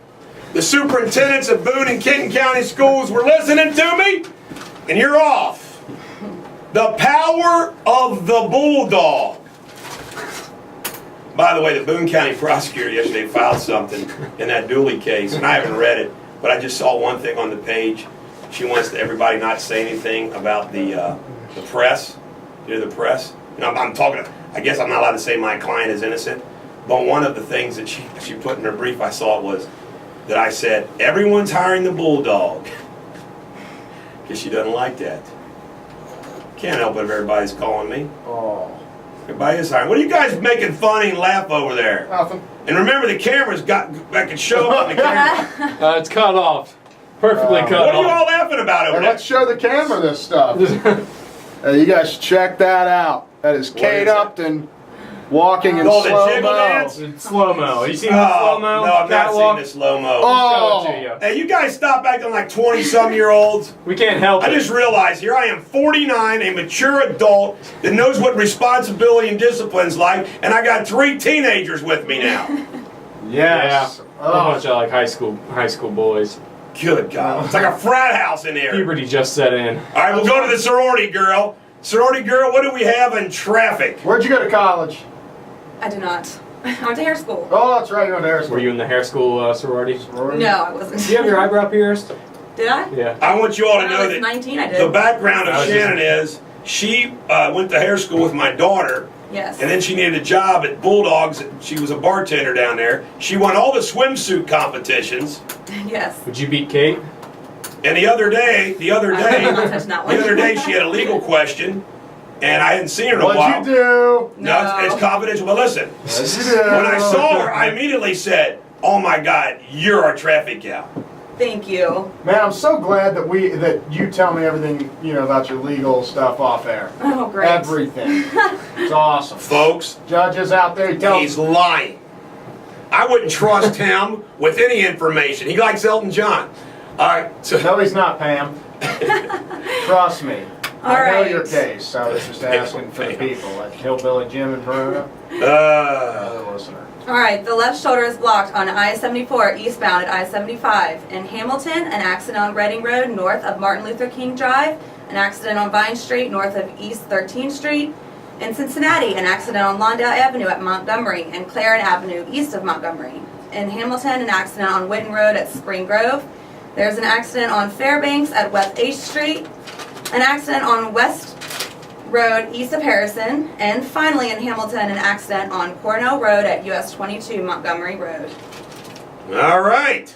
The superintendents of Boone and Kenton County Schools were listening to me, and you're off. The power of the Bulldog. By the way, the Boone County prosecutor yesterday filed something in that Dooley case, and I haven't read it, but I just saw one thing on the page. She wants everybody not to say anything about the press. You know, the press. You know, I'm talking. I guess I'm not allowed to say my client is innocent. But one of the things that she put in her brief, I saw it was that I said everyone's hiring the Bulldog because she doesn't like that. Can't help it if everybody's calling me. Oh. Everybody is hiring. What are you guys making funny and laugh over there? Nothing. And remember, the cameras I could show up on the camera. It's cut off. Perfectly cut What are you off. all laughing about over Hey, there? let's show the camera this stuff. You guys should check that out. That is What Kate is it? Upton walking in Oh, the slow jiggle mo. dance? It's slow-mo. You seen the Oh, slow-mo? no, I've not catwalk? seen the slow-mo. Oh. Show it to you. Hey, you guys stop acting like 20-some-year-olds. We can't help I it. just realized here I am 49, a mature adult that knows what responsibility and discipline's like, and I got 3 teenagers with me now. Yes. Yeah. A bunch of like high school boys. Good God. It's like a frat house in here. Puberty just set in. All right, we'll go to the sorority girl. Sorority girl, what do we have in traffic? Where'd you go to college? I do not. I went to hair school. Oh, that's right. You went to hair school. Were you in the hair school sorority? No, I wasn't. Do you have your eyebrow pierced? Did I? Yeah. I want you all to When I know was that 19, I did. the background of I was Shannon is she went to hair school with my daughter, Yes. and then she needed a job at Bulldogs. She was a bartender down there. She won all the swimsuit competitions. Yes. Would you beat Kate? And the other day, I'm not touching that one. she had a legal question, and I hadn't seen her in a while. What'd you do? No, it's confidential. But listen, What'd you do? when I saw her, I immediately said, "Oh my God, you're our traffic gal." Thank you. Man, I'm so glad that you tell me everything about your legal stuff off air. Oh, great. Everything. It's awesome. Folks, Judges out there, tell he's lying. I wouldn't trust him with any information. He likes Elton John. All right, so No, he's not, Pam. Trust me. All I know right. your case. I was just asking for the people, like Hillbilly Jim and Verona. uh, Another listener. All right, the left shoulder is blocked on I-74 eastbound at I-75. In Hamilton, an accident on Reading Road north of Martin Luther King Drive, an accident on Vine Street north of East 13th Street. In Cincinnati, an accident on Lawndale Avenue at Montgomery and Claren Avenue east of Montgomery. In Hamilton, an accident on Witten Road at Spring Grove. There's an accident on Fairbanks at West 8th Street. An accident on West Road east of Harrison. And finally in Hamilton, an accident on Cornell Road at US 22 Montgomery Road. all right.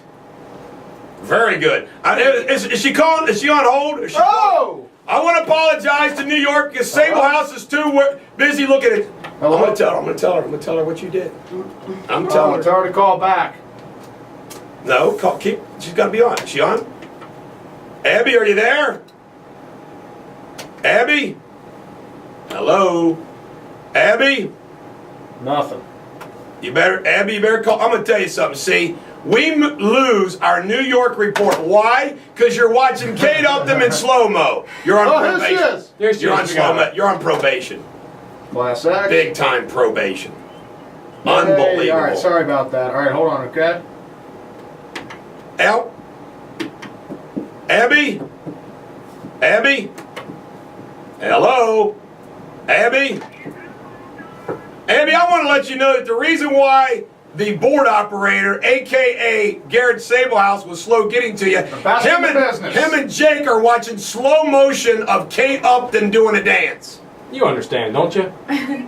Very good. Is she calling? Is she on hold? Is she calling? Oh! I want to apologize to New York because Sable House is too busy looking at. Hello? I'm gonna tell her what you did. I'm telling Tell her. her to call back. No, she's got to be on. Is she on? Abby, are you there? Abby? Hello? Abby? Nothing. Abby, you better call. I'm going to tell you something. See, we lose our New York report. Why? Because you're watching Kate Upton in slow-mo. You're on Oh, here she probation. is. There she You're is. on We got slow-mo. her. You're on probation. ClassX. Big time probation. Hey, Unbelievable. all right, sorry about that. All right, hold on, okay? Al? Abby? Abby? Hello? Abby? Abby, I want to let you know that the reason why the board operator, a.k.a. Garrett Sablehouse, was slow getting to you, About the business. him and Jake are watching slow motion of Kate Upton doing a dance. You understand, don't you? Thank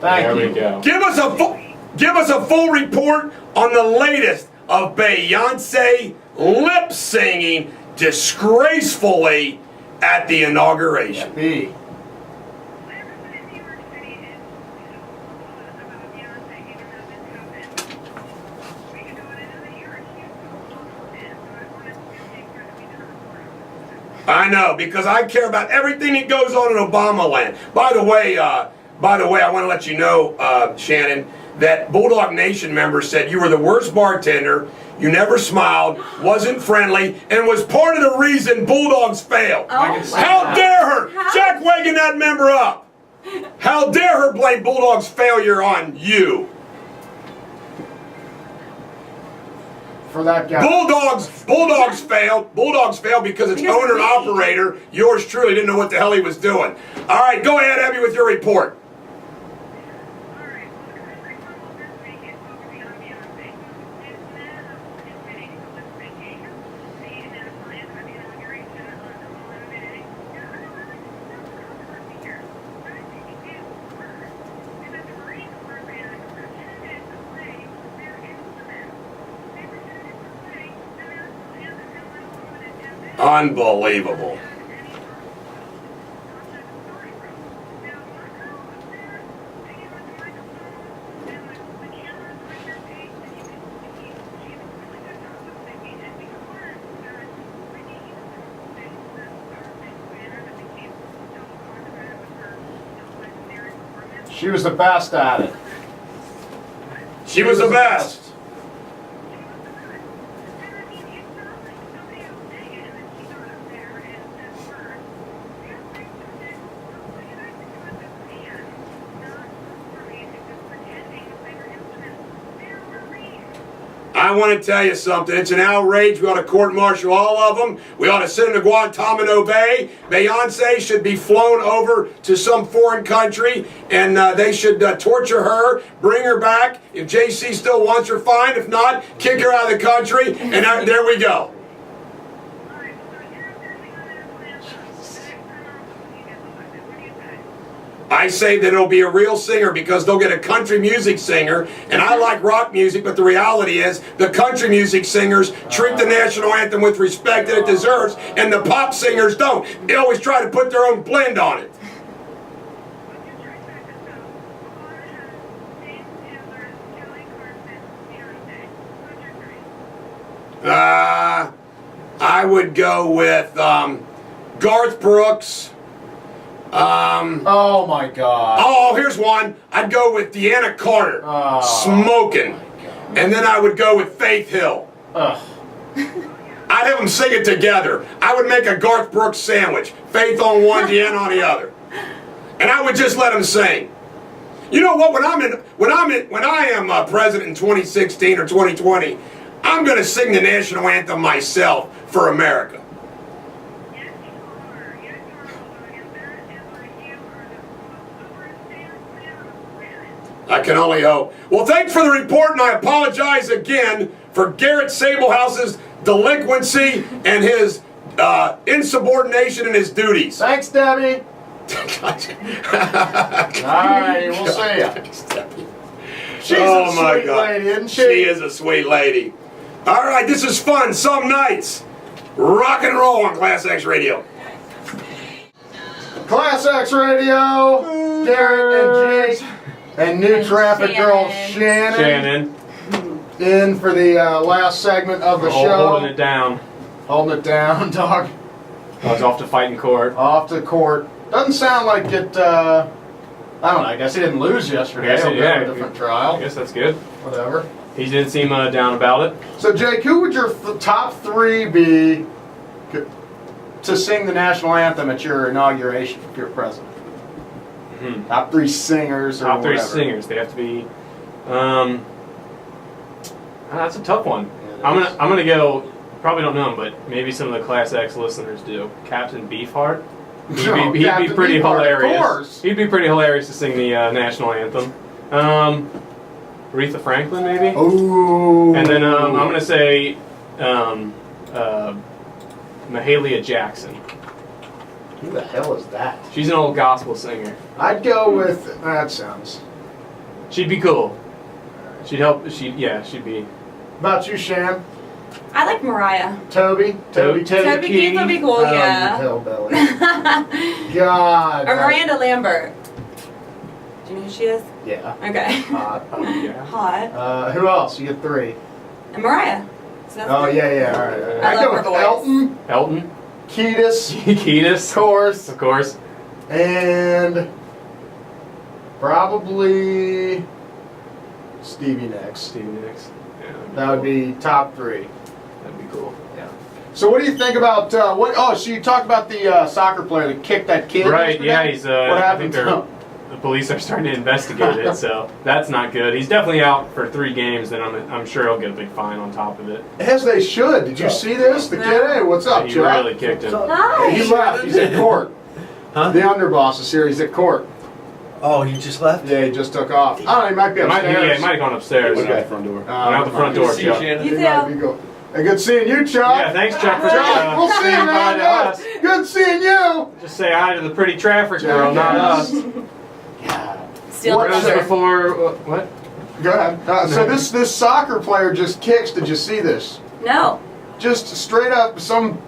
There you. we go. Give us a full report on the latest of Beyonce lip singing disgracefully at the inauguration. B. I know, because I care about everything that goes on in Obama land. By the way, I want to let you know, Shannon, that Bulldog Nation members said you were the worst bartender, you never smiled, wasn't friendly, and was part of the reason Bulldogs failed. Oh, How dare her! How? Jack wagging that member up! How dare her blame Bulldogs' failure on you? For that guy. Bulldogs failed because its owner and operator, yours truly, didn't know what the hell he was doing. All right, go ahead, Abby, with your report. Unbelievable. She was the best at it. She was the best. I want to tell you something. It's an outrage. We ought to court-martial all of them. We ought to send them to Guantanamo Bay. Beyonce should be flown over to some foreign country, and they should torture her, bring her back. If JC still wants her, fine. If not, kick her out of the country, and there we go. I say that it'll be a real singer because they'll get a country music singer, and I like rock music, but the reality is the country music singers treat the national anthem with respect that it deserves, and the pop singers don't. They always try to put their own blend on it. I would go with Garth Brooks. Oh my God. Oh, here's one. I'd go with Deanna Carter, Smoking. And then I would go with Faith Hill. I'd have them sing it together. I would make a Garth Brooks sandwich. Faith on one, Deanna on the other. And I would just let them sing. You know what? When I am president in 2016 or 2020, I'm going to sing the national anthem myself for America. I can only hope. Well, thanks for the report, and I apologize again for Garrett Sablehouse's delinquency and his insubordination in his duties. Thanks, Debbie. All right, we'll see ya. She's a sweet lady, isn't she? She is a sweet lady. All right, this is fun. Some nights, rock and roll on ClassX Radio. ClassX Radio, Garrett and Jake. And new traffic girl Shannon in for the last segment of the show. Holding it down. Holding it down, dog. I was off to fight in court. Off to court. Doesn't sound like it, I don't know, I guess he didn't lose yesterday. He'll get a different trial. I guess that's good. Whatever. He didn't seem down about it. So Jake, who would your top three be to sing the national anthem at your inauguration if you're president? Top three singers or Top three whatever. singers. They have to be. That's a tough one. Yeah, I'm gonna go. Probably don't know him, but maybe some of the Class X listeners do. Captain Beefheart. He'd be Captain pretty Beefheart, hilarious. Of course. He'd be pretty hilarious to sing the national anthem. Aretha Franklin, maybe. Ooh. And then I'm gonna say Mahalia Jackson. Who the hell is that? She's an old gospel singer. I'd go with that sounds. She'd be cool. She'd help. She'd be. About you, Shan? I like Mariah. Toby Toby Keith would be cool, yeah. You hillbilly. God. Or Miranda Lambert. Do you know who she is? Yeah. Okay. Hot. Yeah. Hot. Who else? You get three. And Mariah. So that's Oh good. yeah. All right. I I'd love go her with voice. Elton, Elton. Ketis, Ketis. of Of course. and probably Stevie Nicks. Stevie Nicks. Yeah, That would be top three. That'd be cool. Yeah. So what do you think about what? Oh, so you talked about the soccer player that kicked that kid. Right. yesterday? Yeah. He's. What I happened think to him? the police are starting to investigate it, so that's not good. He's definitely out for 3 games, and I'm sure he'll get a big fine on top of it. As they should. Did you see this? The kid. Hey, what's up, He Chuck? really kicked him. Hi. He left. He's at court. Huh? The underboss is here. He's at court. Oh, you just left? Yeah, he just took off. I don't know. He might be He might have have gone upstairs. Went out the front door. Went out the front door, See, Chuck. Shannon? You He might be too. go- Hey, good seeing you, Chuck. Yeah, thanks, Chuck, for Chuck, we'll see you, saying hi man. to us. Good seeing you. Just say hi to the pretty traffic girl, not us. Steal What her is Just thunder. before what? Go ahead. So this soccer player just kicks. Did you see this? No. Just straight up, some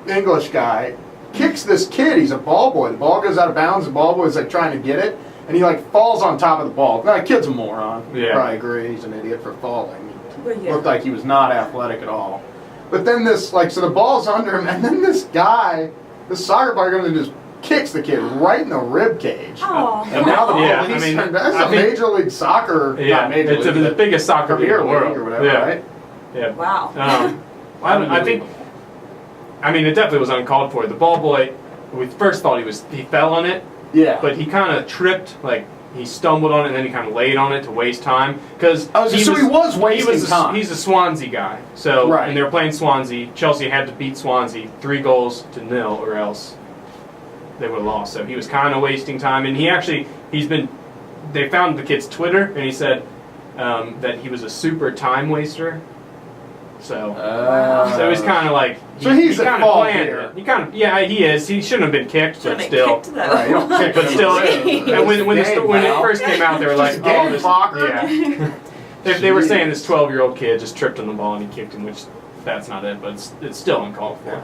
English guy kicks this kid. He's a ball boy. The ball goes out of bounds. The ball boy's like trying to get it, and he like falls on top of the ball. Now, the kid's a moron. Yeah. Probably agree. He's an idiot for falling. Well, yeah. Looked like he was not athletic at all. But then this, so the ball's under him, and then this guy, this soccer player, comes and just kicks the kid right in the rib cage. Oh. And now the Yeah, police I mean, that's I a think- Major League Soccer, Yeah, not Major it's League, the but biggest soccer league Premier in the League world. or whatever, yeah. right? Yeah. Wow. I think, I mean, it definitely was uncalled for. The ball boy, we first thought he fell on it, Yeah. but he kind of tripped, like he stumbled on it and then he kind of laid on it to waste time. Because Oh, so he was wasting time. He's a Swansea guy. So, Right. and they're playing Swansea. Chelsea had to beat Swansea 3-0 or else they would have lost. So he was kind of wasting time. And they found the kid's Twitter and he said that he was a super time waster. So he's kind of like. So he's at kinda fault planned here. it. Yeah, he is. He shouldn't have been kicked, Should've but been still. kicked, though. Right, you don't kick But him. still, Jeez. and when it Pal. first came out, they were Just like, a game, "Oh, this, fucker." yeah." They were saying this 12-year-old kid just tripped on the ball and he kicked him, which that's not it, but it's still uncalled for.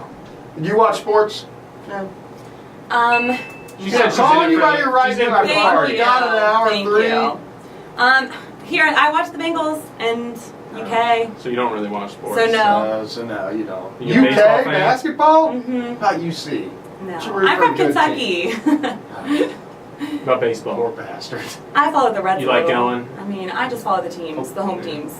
You watch sports? She said she's calling in you it by for your right she's in name. it for the I've party. already got an hour Thank 3. you. Here, I watch the Bengals and UK. So you don't really watch sports. So no. So no, you don't. You a baseball UK fan? basketball? Mm-hmm. How about UC? No. But you root I'm for a from good Kentucky. About baseball. Poor bastard. I follow the Reds. You a like little. going? I mean, I just follow the teams, the home teams.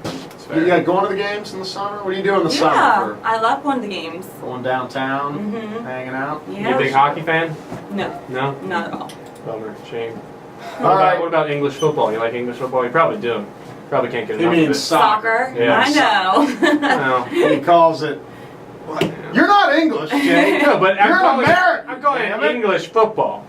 It's fair. You got going to the games in the summer? What do you do in the Yeah, summer? I love going to the games. Going downtown, Mm-hmm. hanging out? You Yeah. a big hockey fan? No, No? not at all. Bummer. Shame. All right. What about English football? You like English football? You probably do. Probably can't get He enough means of it. Soccer. Yeah. I know. No. He calls it. You're not English, Jay. No, but You're an American. I'm calling damn it it. English football.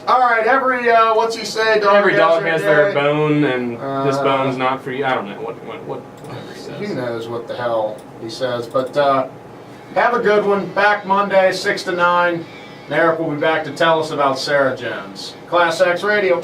All right, every what's he say? Every dog has their day. bone, and this Uh, bone's not for you. I don't know whatever he says. Who knows what the hell he says? But have a good one. Back Monday, 6 to 9. And Eric will be back to tell us about Sarah Jones. Class X Radio.